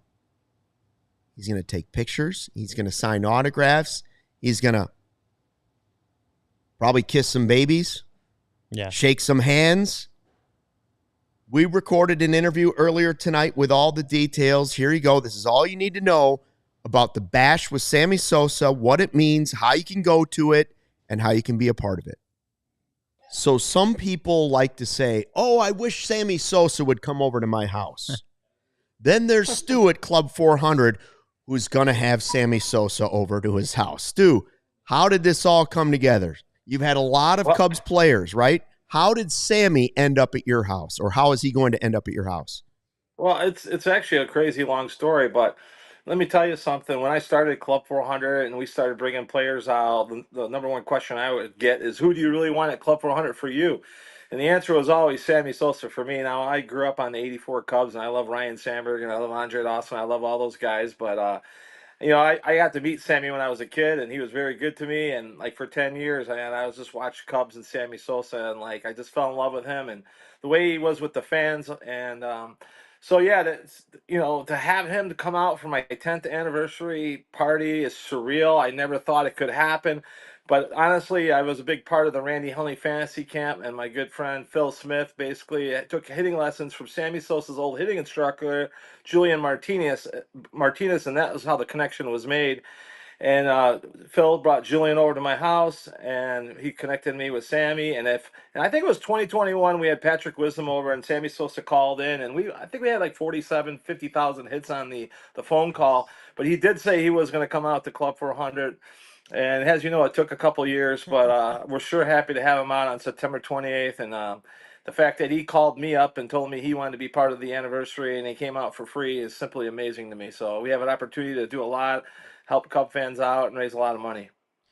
Speaker 1: He's going to take pictures. He's going to sign autographs. He's going to probably kiss some babies, shake some hands. We recorded an interview earlier tonight with all the details. Here you go. This is all you need to know about the bash with Sammy Sosa, what it means, how you can go to it, and how you can be a part of it. So some people like to say, oh, I wish Sammy Sosa would come over to my house. Then there's Stu at Club 400, who's going to have Sammy Sosa over to his house. Stu, how did this all come together? You've had a lot of Cubs players, right? How did Sammy end up at your house, or how is he going to end up at your house?
Speaker 5: Well, it's actually a crazy long story, but let me tell you something. When I started Club 400 and we started bringing players out, the number one question I would get is, who do you really want at Club 400 for you? And the answer was always Sammy Sosa for me. Now, I grew up on the 84 Cubs, and I love Ryan Sandberg, and I love Andre Dawson. I love all those guys, but I got to meet Sammy when I was a kid, and he was very good to me. And like for 10 years, I was just watching Cubs and Sammy Sosa, and like I just fell in love with him and the way he was with the fans. And to have him to come out for my 10th anniversary party is surreal. I never thought it could happen. But honestly, I was a big part of the Randy Hunley fantasy camp, and my good friend Phil Smith basically took hitting lessons from Sammy Sosa's old hitting instructor, Julian Martinez, and that was how the connection was made. And Phil brought Julian over to my house, and he connected me with Sammy. And I think it was 2021, we had Patrick Wisdom over, and Sammy Sosa called in, and I think we had like 50,000 hits on the phone call. But he did say he was going to come out to Club 400. And as you know, it took a couple years, but we're sure happy to have him out on September 28th. And the fact that he called me up and told me he wanted to be part of the anniversary and he came out for free is simply amazing to me. So we have an opportunity to do a lot, help Cub fans out, and raise a lot of money.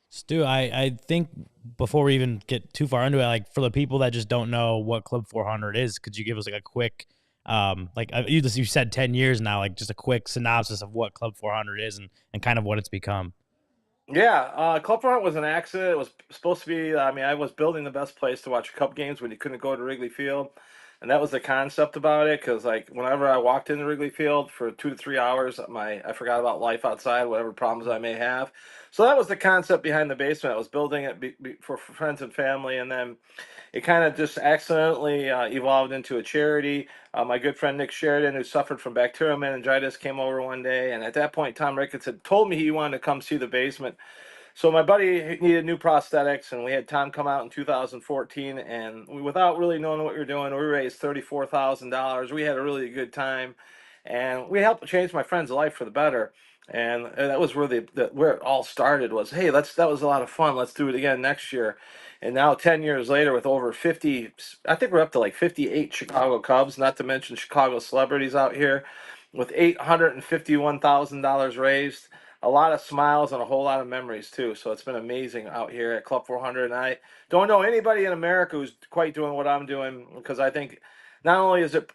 Speaker 2: Stu, I think before we even get too far into it, like for the people that just don't know what Club 400 is, could you give us like a quick, you said 10 years now, like just a quick synopsis of what Club 400 is and kind of what it's become?
Speaker 5: Yeah, Club Front was an accident. It was supposed to be. I mean, I was building the best place to watch Cub games when you couldn't go to Wrigley Field, and that was the concept about it. Because like whenever I walked into Wrigley Field for 2 to 3 hours, I forgot about life outside, whatever problems I may have. So that was the concept behind the basement. I was building it for friends and family, and then it kind of just accidentally evolved into a charity. My good friend Nick Sheridan, who suffered from bacterial meningitis, came over one day, and at that point, Tom Ricketts had told me he wanted to come see the basement. So my buddy needed new prosthetics, and we had Tom come out in 2014, and without really knowing what we were doing, we raised $34,000. We had a really good time, and we helped change my friend's life for the better. And that was where where it all started. Was, hey, that was a lot of fun. Let's do it again next year. And now 10 years later, with over 50, I think we're up to like 58 Chicago Cubs, not to mention Chicago celebrities out here, with $851,000 raised, a lot of smiles and a whole lot of memories too. So it's been amazing out here at Club 400. And I don't know anybody in America who's quite doing what I'm doing, because I think not only is it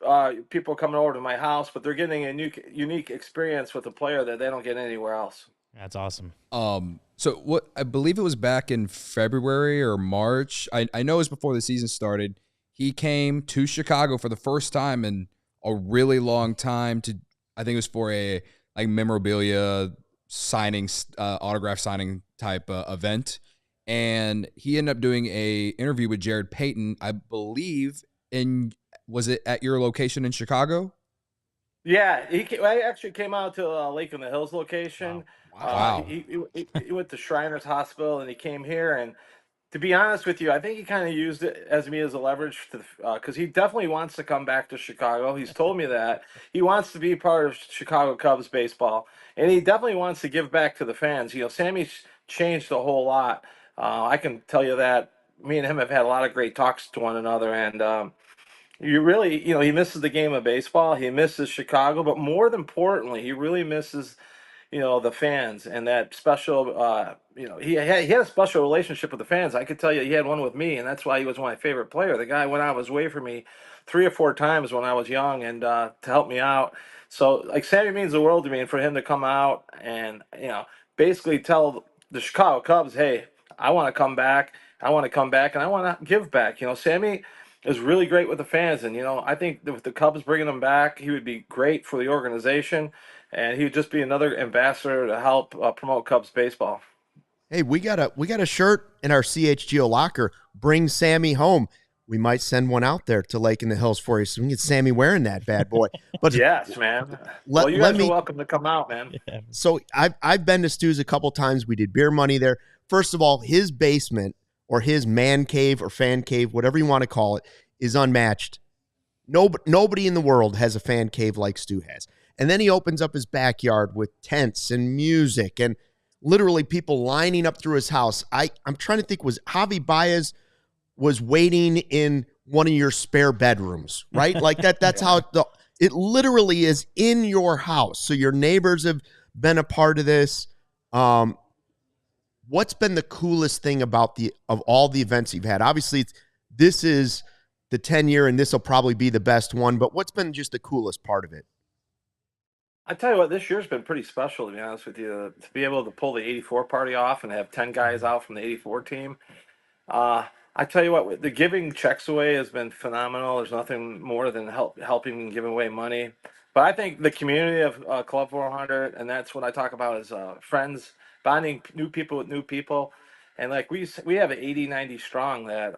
Speaker 5: people coming over to my house, but they're getting a unique experience with a player that they don't get anywhere else.
Speaker 2: That's awesome.
Speaker 3: So what I believe it was back in February or March. I know it was before the season started. He came to Chicago for the first time in a really long time I think it was for a like memorabilia signing, autograph signing type event. And he ended up doing a interview with Jared Payton, I believe, was it at your location in Chicago?
Speaker 5: Yeah, I actually came out to Lake in the Hills location.
Speaker 3: Wow.
Speaker 5: He went to Shriners Hospital, and he came here. And to be honest with you, I think he kind of used it as a leverage to, because he definitely wants to come back to Chicago. He's told me that he wants to be part of Chicago Cubs baseball, and he definitely wants to give back to the fans. You know, Sammy's changed a whole lot. I can tell you that me and him have had a lot of great talks to one another, and you really, he misses the game of baseball. He misses Chicago, but more than importantly, he really misses, the fans and that special, he had a special relationship with the fans. I could tell you he had one with me, and that's why he was my favorite player. The guy went out of his way for me 3 or 4 times when I was young and to help me out. So, like, Sammy means the world to me, and for him to come out and, basically tell the Chicago Cubs, hey, I want to come back. I want to come back, and I want to give back. Sammy is really great with the fans, and I think with the Cubs bringing him back, he would be great for the organization, and he would just be another ambassador to help promote Cubs baseball.
Speaker 1: Hey, we got a shirt in our CHGO locker. Bring Sammy home. We might send one out there to Lake in the Hills for you, so we can get Sammy wearing that bad boy. But
Speaker 5: yes, man. Well, you guys are welcome to come out, man.
Speaker 2: Yeah.
Speaker 1: So I've been to Stu's a couple times. We did beer money there. First of all, his basement, or his man cave or fan cave, whatever you want to call it, is unmatched. Nobody in the world has a fan cave like Stu has. And then he opens up his backyard with tents and music and literally people lining up through his house. I'm trying to think, was Javi Baez was waiting in one of your spare bedrooms, right? Like that's how it literally is in your house. So your neighbors have been a part of this. What's been the coolest thing about of all the events you've had? Obviously, this is the 10-year, and this will probably be the best one, but what's been just the coolest part of it?
Speaker 5: I tell you what, this year's been pretty special, to be honest with you, to be able to pull the 84 party off and have 10 guys out from the 84 team. I tell you what, the giving checks away has been phenomenal. There's nothing more than helping and giving away money. But I think the community of Club 400, and that's what I talk about, is friends, bonding new people with new people. And like we have 80, 90 strong that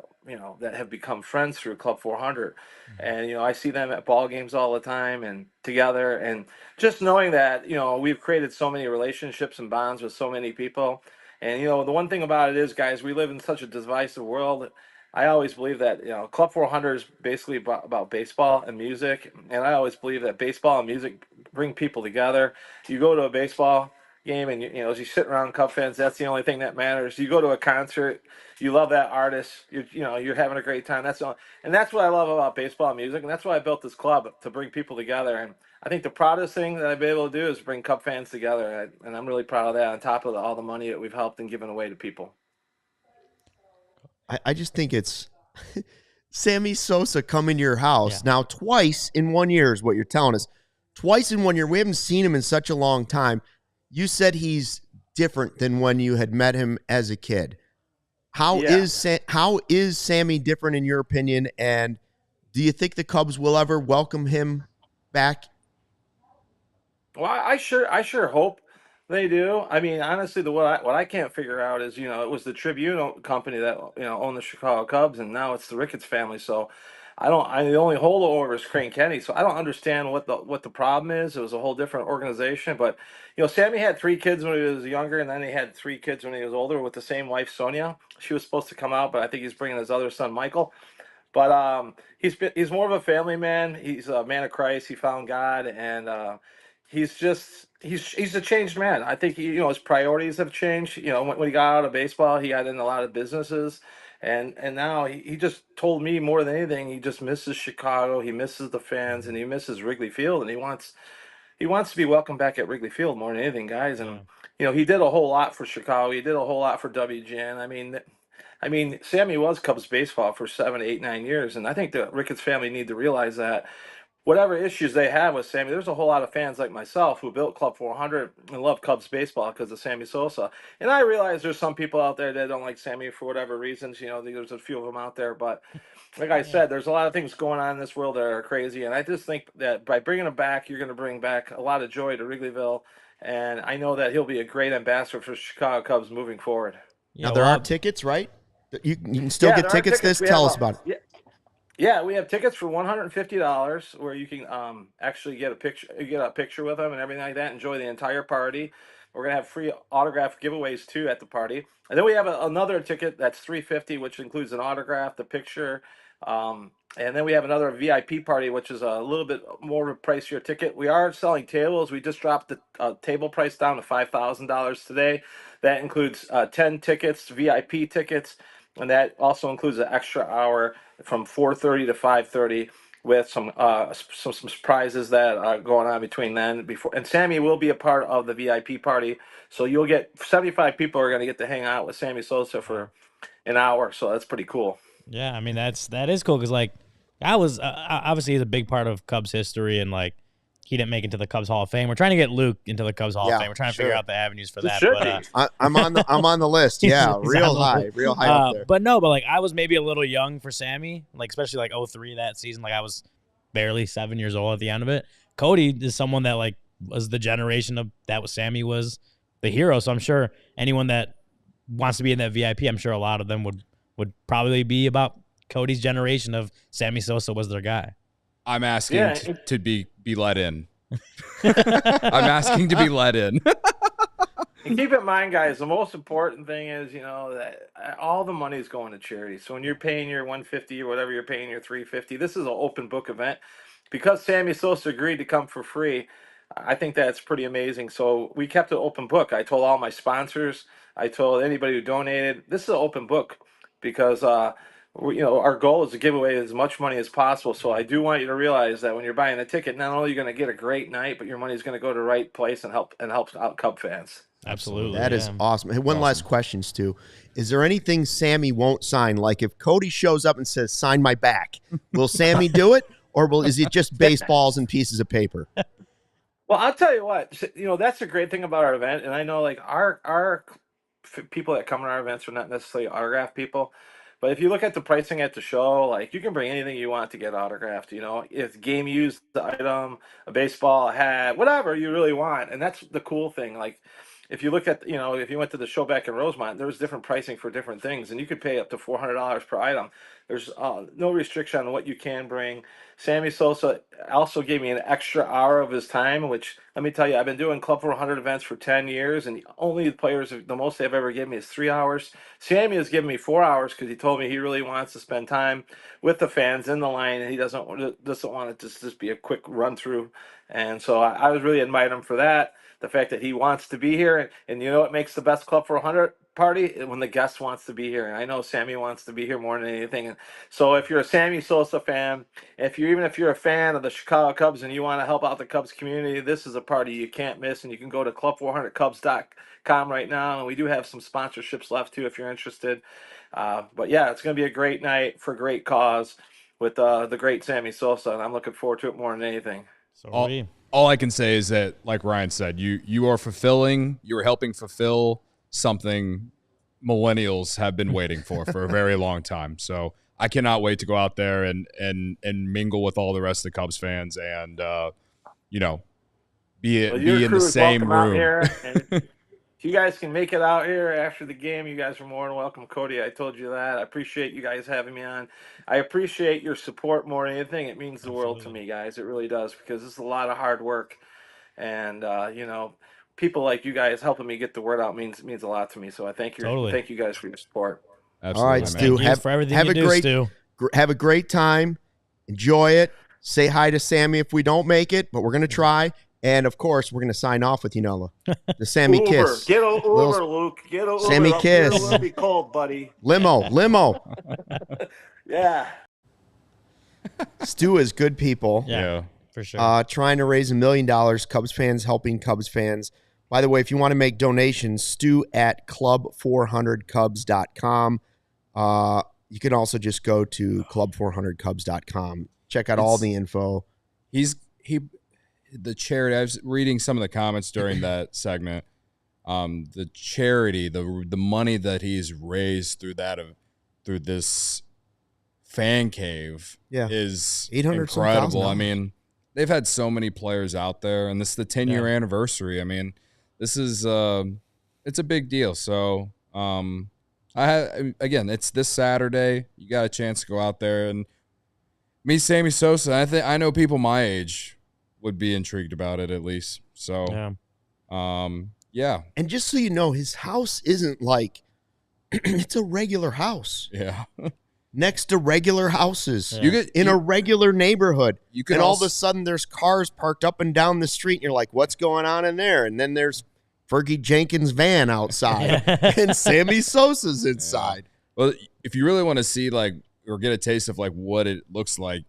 Speaker 5: that have become friends through Club 400, and I see them at ball games all the time and together, and just knowing that we've created so many relationships and bonds with so many people. And the one thing about it is, guys, we live in such a divisive world. I always believe that Club 400 is basically about baseball and music, and I always believe that baseball and music bring people together. You go to a baseball game, and as you sit around Cub fans, that's the only thing that matters. You go to a concert, you love that artist, you're having a great time. And that's what I love about baseball and music, and that's why I built this club, to bring people together. And I think the proudest thing that I've been able to do is bring Cub fans together, and I'm really proud of that. On top of all the money that we've helped and given away to people.
Speaker 1: I just think it's Sammy Sosa coming to your house now twice in 1 year is what you're telling us. Twice in 1 year. We haven't seen him in such a long time. You said he's different than when you had met him as a kid. How is Sammy different in your opinion? And do you think the Cubs will ever welcome him back?
Speaker 5: Well, I sure hope they do. I mean, honestly, what I can't figure out is, it was the Tribune company that owned the Chicago Cubs, and now it's the Ricketts family. So the only holdover is Crane Kenny. So I don't understand what the problem is. It was a whole different organization. But Sammy had 3 kids when he was younger, and then he had 3 kids when he was older with the same wife, Sonia. She was supposed to come out, but I think he's bringing his other son, Michael. But he's more of a family man. He's a man of Christ. He found God, and he's a changed man. I think his priorities have changed. When he got out of baseball, he got in a lot of businesses, and now he just told me more than anything, he just misses Chicago. He misses the fans, and he misses Wrigley Field, and he wants to be welcomed back at Wrigley Field more than anything, guys. And he did a whole lot for Chicago. He did a whole lot for WGN. I mean, Sammy was Cubs baseball for 7, 8, 9 years, and I think the Ricketts family need to realize that whatever issues they have with Sammy, there's a whole lot of fans like myself who built Club 400 and love Cubs baseball because of Sammy Sosa. And I realize there's some people out there that don't like Sammy for whatever reasons. There's a few of them out there, but like I said, there's a lot of things going on in this world that are crazy, and I just think that by bringing him back, you're going to bring back a lot of joy to Wrigleyville, and I know that he'll be a great ambassador for Chicago Cubs moving forward.
Speaker 1: Now, there are tickets, right? You can still get tickets. Tell us about it.
Speaker 5: Yeah, we have tickets for $150 where you can actually get a picture. You get a picture with them and everything like that. Enjoy the entire party. We're gonna have free autograph giveaways too at the party, and then we have another ticket that's $350, which includes an autograph, the picture, and then we have another VIP party, which is a little bit more of a pricier ticket. We are selling tables. We just dropped the table price down to $5,000 today. That includes 10 tickets, VIP tickets. And that also includes an extra hour from 4:30 to 5:30 with some surprises that are going on between then. And Sammy will be a part of the VIP party, so you'll get 75 people are going to get to hang out with Sammy Sosa for an hour. So that's pretty cool.
Speaker 2: Yeah, I mean that is cool because I was obviously he's a big part of Cubs history, and he didn't make it to the Cubs Hall of Fame. We're trying to get Luke into the Cubs Hall of Fame. We're trying to figure out the avenues for that. But,
Speaker 1: I'm on the list. Yeah, real high up there.
Speaker 2: But I was maybe a little young for Sammy, especially 03 that season. I was barely 7 years old at the end of it. Cody is someone that was the generation of that was Sammy was the hero. So I'm sure anyone that wants to be in that VIP, I'm sure a lot of them would probably be about Cody's generation of Sammy Sosa was their guy.
Speaker 3: I'm asking to be let in. I'm asking to be let in.
Speaker 5: And keep in mind, guys, the most important thing is, that all the money is going to charity. So when you're paying your $150 or whatever you're paying your $350, this is an open book event. Because Sammy Sosa agreed to come for free, I think that's pretty amazing. So we kept an open book. I told all my sponsors, I told anybody who donated, this is an open book because our goal is to give away as much money as possible. So I do want you to realize that when you're buying a ticket, not only are you going to get a great night, but your money is going to go to the right place and help out Cub fans.
Speaker 2: Absolutely.
Speaker 1: That is awesome. Hey, one last question, Stu. Is there anything Sammy won't sign? Like if Cody shows up and says, sign my back, will Sammy do it? Or is it just baseballs and pieces of paper?
Speaker 5: Well, I'll tell you what, that's the great thing about our event. And I know our people that come to our events are not necessarily autograph people. But if you look at the pricing at the show, you can bring anything you want to get autographed. If game used item, a baseball, a hat, whatever you really want. And that's the cool thing. If you look at, if you went to the show back in Rosemont, there was different pricing for different things, and you could pay up to $400 per item. There's no restriction on what you can bring. Sammy Sosa also gave me an extra hour of his time, which, let me tell you, I've been doing Club 400 events for 10 years, and the most they've ever given me is 3 hours. Sammy has given me 4 hours because he told me he really wants to spend time with the fans in the line, and he doesn't want it to just be a quick run through. And so I was really admiring him for that. the fact that he wants to be here. And you know what makes the best Club 400 party? When the guest wants to be here. And I know Sammy wants to be here more than anything. And so if you're a Sammy Sosa fan, even if you're a fan of the Chicago Cubs and you want to help out the Cubs community, this is a party you can't miss. And you can go to club400cubs.com right now. And we do have some sponsorships left too if you're interested. But yeah, it's going to be a great night for a great cause with the great Sammy Sosa. And I'm looking forward to it more than anything.
Speaker 2: So
Speaker 3: all I can say is that, like Ryan said, you are helping fulfill something millennials have been waiting for a very long time. So I cannot wait to go out there and mingle with all the rest of the Cubs fans and be in the same room.
Speaker 5: If you guys can make it out here after the game, you guys are more than welcome. Cody, I told you that. I appreciate you guys having me on. I appreciate your support more than anything. It means the world to me, guys. It really does, because this is a lot of hard work. And, people like you guys helping me get the word out means a lot to me. So I thank you guys for your support.
Speaker 1: Absolutely, all right, Stu. Have a great time. Enjoy it. Say hi to Sammy if we don't make it, but we're going to try. And, of course, we're going to sign off with, the Sammy
Speaker 5: Uber.
Speaker 1: kiss.
Speaker 5: Get an Uber, Luke. Get an Uber.
Speaker 1: Sammy kiss.
Speaker 5: It'll be cold, buddy.
Speaker 1: Limo.
Speaker 5: Yeah.
Speaker 1: Stu is good people.
Speaker 2: Yeah, for sure.
Speaker 1: Trying to raise $1 million. Cubs fans helping Cubs fans. By the way, if you want to make donations, Stu at club400cubs.com. You can also just go to club400cubs.com. Check out all the info.
Speaker 3: The charity, I was reading some of the comments during that segment. The charity, the money that he's raised through this fan cave is incredible. I mean, they've had so many players out there, and this is the 10-year anniversary. I mean, this is it's a big deal. So it's this Saturday. You got a chance to go out there and meet Sammy Sosa. I know people my age would be intrigued about it, at least. So, yeah.
Speaker 1: And just so you know, his house isn't like it's a regular house.
Speaker 3: Yeah.
Speaker 1: Next to regular houses.
Speaker 3: Yeah. You get
Speaker 1: in a regular neighborhood.
Speaker 3: And
Speaker 1: all of a sudden there's cars parked up and down the street, and you're like, what's going on in there? And then there's Fergie Jenkins' van outside and Sammy Sosa's inside.
Speaker 3: Yeah. Well, if you really want to see or get a taste of what it looks like,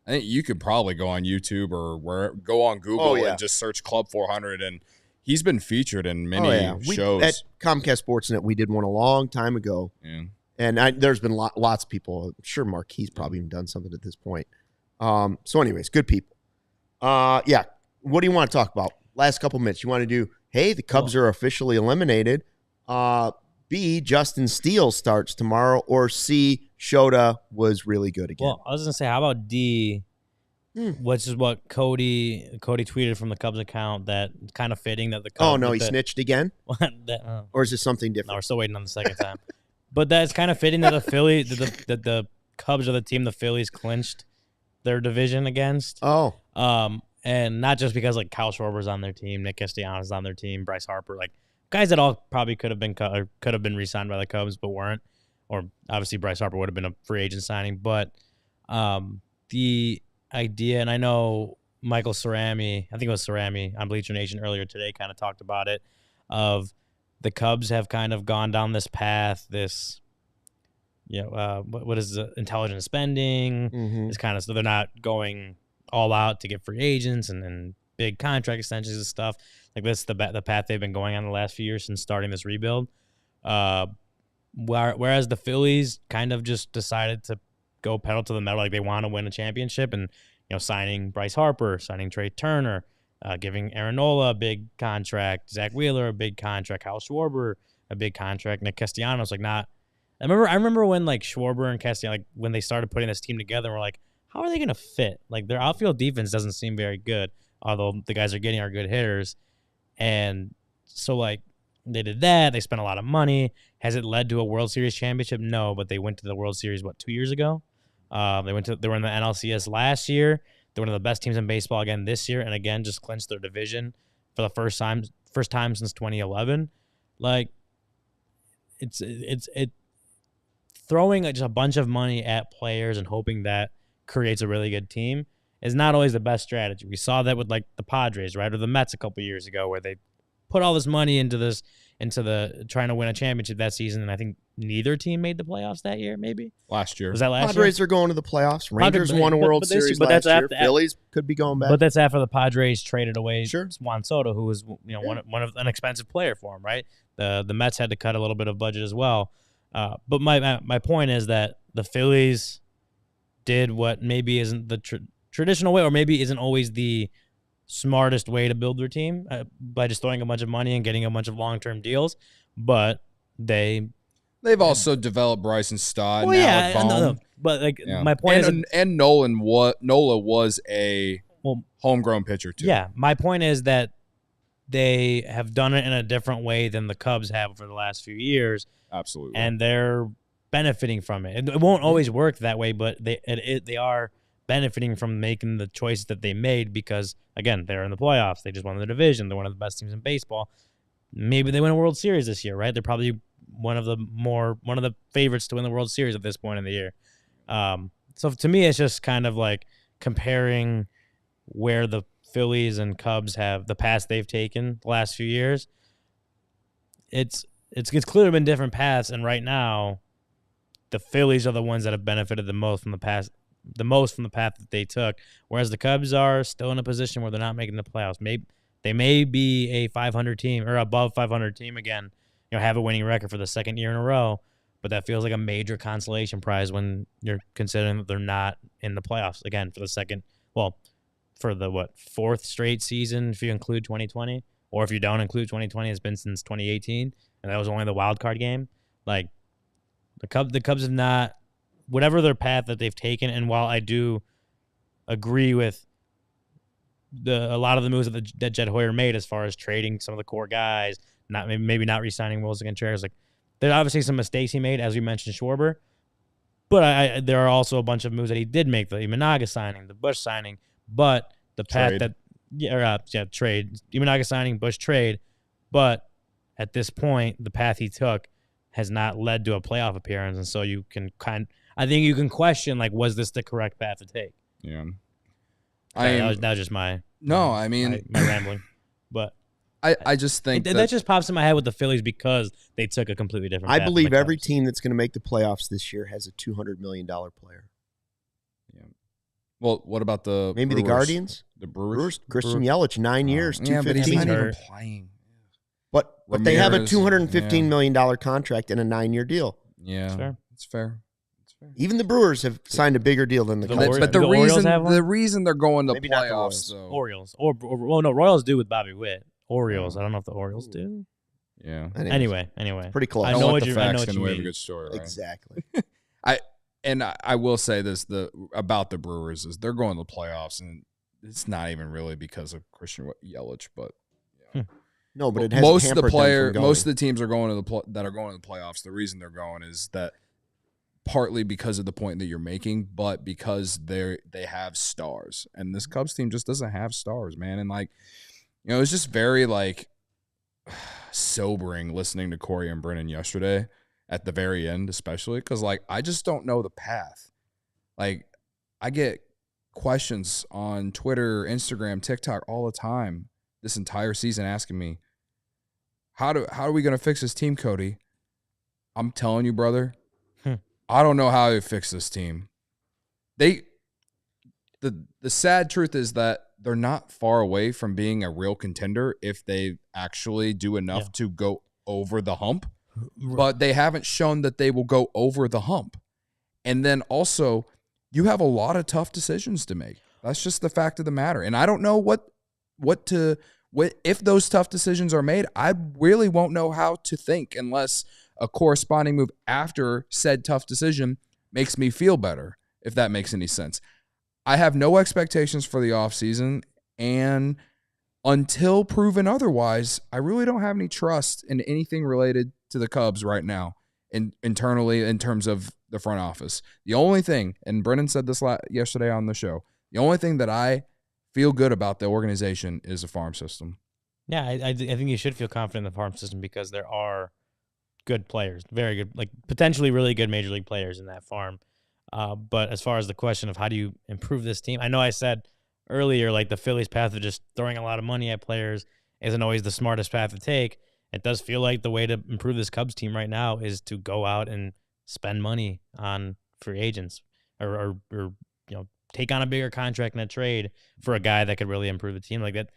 Speaker 3: I think you could probably go on YouTube or go on Google and just search Club 400, and he's been featured in many shows.
Speaker 1: At Comcast Sportsnet, we did one a long time ago, and there's been lots of people. I'm sure Marquis probably even done something at this point. So, anyways, good people. What do you want to talk about? Last couple minutes. You want to do? Hey, the Cubs are officially eliminated. B, Justin Steele starts tomorrow, or C, Shota was really good again.
Speaker 2: Well, I was going to say, how about D, which is what Cody tweeted from the Cubs account, that it's kind of fitting that the Cubs...
Speaker 1: Oh, no, he snitched again? Or is this something different?
Speaker 2: No, we're still waiting on the second time. But that's kind of fitting that the Cubs are the team the Phillies clinched their division against.
Speaker 1: Oh.
Speaker 2: And not just because, Kyle Schwarber's on their team, Nick Castellanos on their team, Bryce Harper, guys that all probably could have been re-signed by the Cubs but weren't. Or obviously Bryce Harper would have been a free agent signing. But the idea, and I know Michael Cerami, I think it was Cerami on Bleacher Nation earlier today, kind of talked about it, of the Cubs have kind of gone down this path, this, what is the intelligent spending? It's kind of, so they're not going all out to get free agents and big contract extensions and stuff. This is the path they've been going on the last few years since starting this rebuild. Whereas the Phillies kind of just decided to go pedal to the metal, they want to win a championship, and signing Bryce Harper, signing Trey Turner, giving Aaron Nola a big contract, Zach Wheeler a big contract, Kyle Schwarber a big contract, Nick Castellanos not. I remember when Schwarber and Castellanos, when they started putting this team together, we're like, how are they gonna fit? Their outfield defense doesn't seem very good, although the guys are getting are good hitters, and so they did that. They spent a lot of money. Has it led to a World Series championship? No, but they went to the World Series 2 years ago. They were in the NLCS last year. They're one of the best teams in baseball again this year, and again just clinched their division for the first time since 2011. It's throwing just a bunch of money at players and hoping that creates a really good team is not always the best strategy. We saw that with the Padres, right, or the Mets a couple years ago, where they put all this money into the trying to win a championship that season, and I think neither team made the playoffs that year. Maybe
Speaker 3: last year.
Speaker 2: Was that last
Speaker 1: Padres
Speaker 2: year?
Speaker 1: are going to the playoffs. Rangers won a World Series last year. Phillies could be going back.
Speaker 2: But that's after the Padres traded away
Speaker 1: Sure.
Speaker 2: Juan Soto, who was one of an expensive player for him, right? The Mets had to cut a little bit of budget as well. But my point is that the Phillies did what maybe isn't the traditional way, or maybe isn't always the smartest way to build their team by just throwing a bunch of money and getting a bunch of long-term deals. But they've
Speaker 3: also developed Bryson Stott.
Speaker 2: Well, no. But my point
Speaker 3: and Nola was a homegrown pitcher too.
Speaker 2: Yeah, my point is that they have done it in a different way than the Cubs have for the last few years.
Speaker 3: Absolutely,
Speaker 2: and they're benefiting from it. It won't always work that way, but they are benefiting from making the choices that they made because, again, they're in the playoffs. They just won the division. They're one of the best teams in baseball. Maybe they win a World Series this year, right? They're probably one of the favorites to win the World Series at this point in the year. So to me, it's just kind of like comparing where the Phillies and Cubs have the paths they've taken the last few years. It's clearly been different paths, and right now, the Phillies are the ones that have benefited the most from the path that they took, whereas the Cubs are still in a position where they're not making the playoffs. They may be a 500 team or above 500 team again, have a winning record for the second year in a row, but that feels like a major consolation prize when you're considering that they're not in the playoffs again for the fourth straight season if you include 2020, or if you don't include 2020, it's been since 2018, and that was only the wild card game. Like the Cubs have not, whatever their path that they've taken, and while I do agree with a lot of the moves that Jed Hoyer made as far as trading some of the core guys, maybe not re-signing Wilson Contreras, like there's obviously some mistakes he made, as we mentioned Schwarber, but there are also a bunch of moves that he did make, the Imanaga signing, the Bush signing, but the path trade, Imanaga signing, Bush trade, but at this point the path he took has not led to a playoff appearance, and so I think you can question, was this the correct path to take?
Speaker 3: Yeah.
Speaker 2: That was just my rambling. But
Speaker 3: I just think
Speaker 2: that just pops in my head with the Phillies because they took a completely different path.
Speaker 1: I believe every team that's going to make the playoffs this year has a $200 million player.
Speaker 3: Yeah. Well, what about the
Speaker 1: Guardians?
Speaker 3: The Brewers?
Speaker 1: Christian Yelich, 9 years, $215
Speaker 3: million. But he's not
Speaker 1: million.
Speaker 3: even playing.
Speaker 1: But they have a $215 million contract and a 9-year deal.
Speaker 3: Yeah, it's fair.
Speaker 1: Even the Brewers have signed a bigger deal than the Cubs.
Speaker 3: But the reason they're going to playoffs, though.
Speaker 2: Orioles. Royals do with Bobby Witt. Orioles. I don't know if the Orioles do.
Speaker 3: Yeah.
Speaker 2: Anyway.
Speaker 1: Pretty close.
Speaker 3: I know what you mean. We have a good story, right?
Speaker 1: Exactly.
Speaker 3: I will say this about the Brewers is they're going to the playoffs, and it's not even really because of Christian Yelich, but
Speaker 1: no, but it has
Speaker 3: most of the teams are going to that are going to the playoffs. The reason they're going is that partly because of the point that you're making, but because they have stars, and this Cubs team just doesn't have stars, man. And it was just very sobering listening to Corey and Brennan yesterday at the very end, especially because I just don't know the path. I get questions on Twitter, Instagram, TikTok all the time this entire season asking me, how are we going to fix this team, Cody? I'm telling you, brother, I don't know how to fix this team. The sad truth is that they're not far away from being a real contender if they actually do enough to go over the hump, but they haven't shown that they will go over the hump. And then also, you have a lot of tough decisions to make. That's just the fact of the matter. And I don't know if those tough decisions are made. I really won't know how to think unless a corresponding move after said tough decision makes me feel better, if that makes any sense. I have no expectations for the offseason, and until proven otherwise, I really don't have any trust in anything related to the Cubs right now internally in terms of the front office. The only thing, and Brennan said this yesterday on the show, the only thing that I feel good about the organization is the farm system.
Speaker 2: Yeah, I think you should feel confident in the farm system because there are good players, very good, potentially really good major league players in that farm. But as far as the question of how do you improve this team, I know I said earlier, the Phillies' path of just throwing a lot of money at players isn't always the smartest path to take. It does feel like the way to improve this Cubs team right now is to go out and spend money on free agents or take on a bigger contract in a trade for a guy that could really improve the team like that.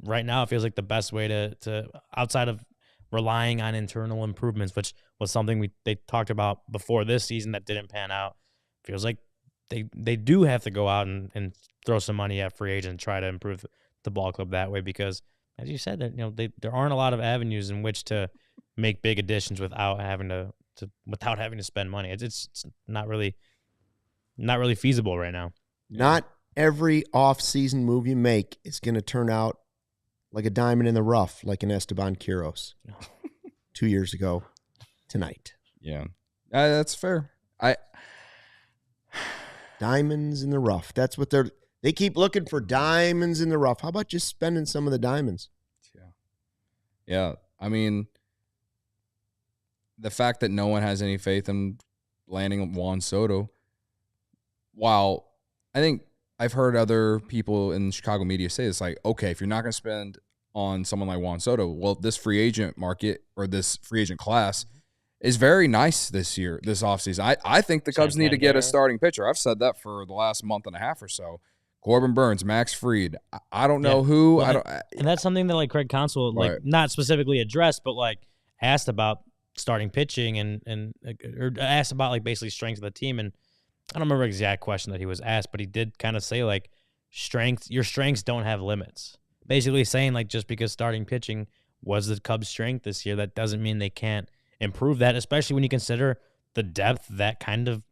Speaker 2: Right now, it feels like the best way to outside of relying on internal improvements, which was something they talked about before this season that didn't pan out. Feels like they do have to go out and throw some money at free agents and try to improve the ball club that way, because as you said, that there aren't a lot of avenues in which to make big additions without having to spend money. It's not really feasible right now.
Speaker 1: Not every off-season move you make is going to turn out like a diamond in the rough, like an Esteban Quiroz 2 years ago tonight.
Speaker 3: Yeah, that's fair.
Speaker 1: Diamonds in the rough. That's what they keep looking for, diamonds in the rough. How about just spending some of the diamonds?
Speaker 3: Yeah. I mean, the fact that no one has any faith in landing Juan Soto, while I think I've heard other people in Chicago media say it's like, okay, if you're not going to spend on someone like Juan Soto, well, this free agent market or this free agent class is very nice this year, this offseason. I think the Cubs need to get a starting pitcher. I've said that for the last month and a half or so. Corbin Burns, Max Fried. I don't know who.
Speaker 2: Well, and that's something that like Craig Counsell not specifically addressed, but like asked about starting pitching and asked about like basically strengths of the team. And I don't remember the exact question that he was asked, but he did kind of say like your strengths don't have limits. Basically saying like just because starting pitching was the Cubs' strength this year, that doesn't mean they can't improve that, especially when you consider the depth that kind of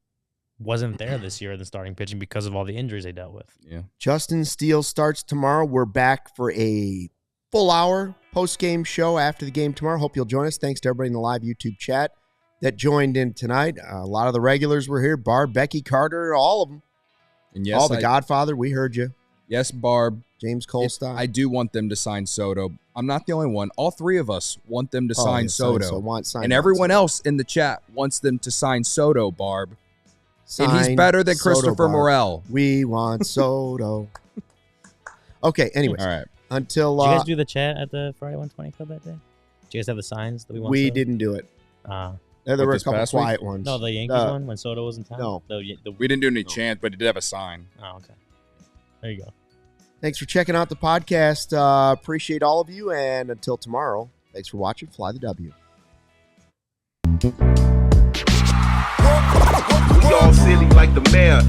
Speaker 2: wasn't there this year in the starting pitching because of all the injuries they dealt with.
Speaker 3: Yeah.
Speaker 1: Justin Steele starts tomorrow. We're back for a full hour post-game show after the game tomorrow. Hope you'll join us. Thanks to everybody in the live YouTube chat that joined in tonight. A lot of the regulars were here. Barb, Becky, Carter, all of them.
Speaker 3: And yes,
Speaker 1: all the Godfather, we heard you.
Speaker 3: Yes, Barb.
Speaker 1: James Colstein.
Speaker 3: I do want them to sign Soto. I'm not the only one. All three of us want them to sign Soto. And everyone else in the chat wants them to sign Soto, Barb. And he's better than Christopher Morel.
Speaker 1: We want Soto. Okay, anyways.
Speaker 3: All right.
Speaker 1: Until
Speaker 2: did you guys do the chat at the Friday 120 Club that day? Did you guys have the signs that we want?
Speaker 1: We didn't do it. There were a couple quiet ones.
Speaker 2: No, the Yankees one when Soto was in town?
Speaker 1: No.
Speaker 3: We didn't do any chant, but it did have a sign.
Speaker 2: Oh, okay. There you go. Thanks
Speaker 1: for checking out the podcast. Appreciate all of you. And until tomorrow, thanks for watching. Fly the W.
Speaker 6: We all silly like the mayor.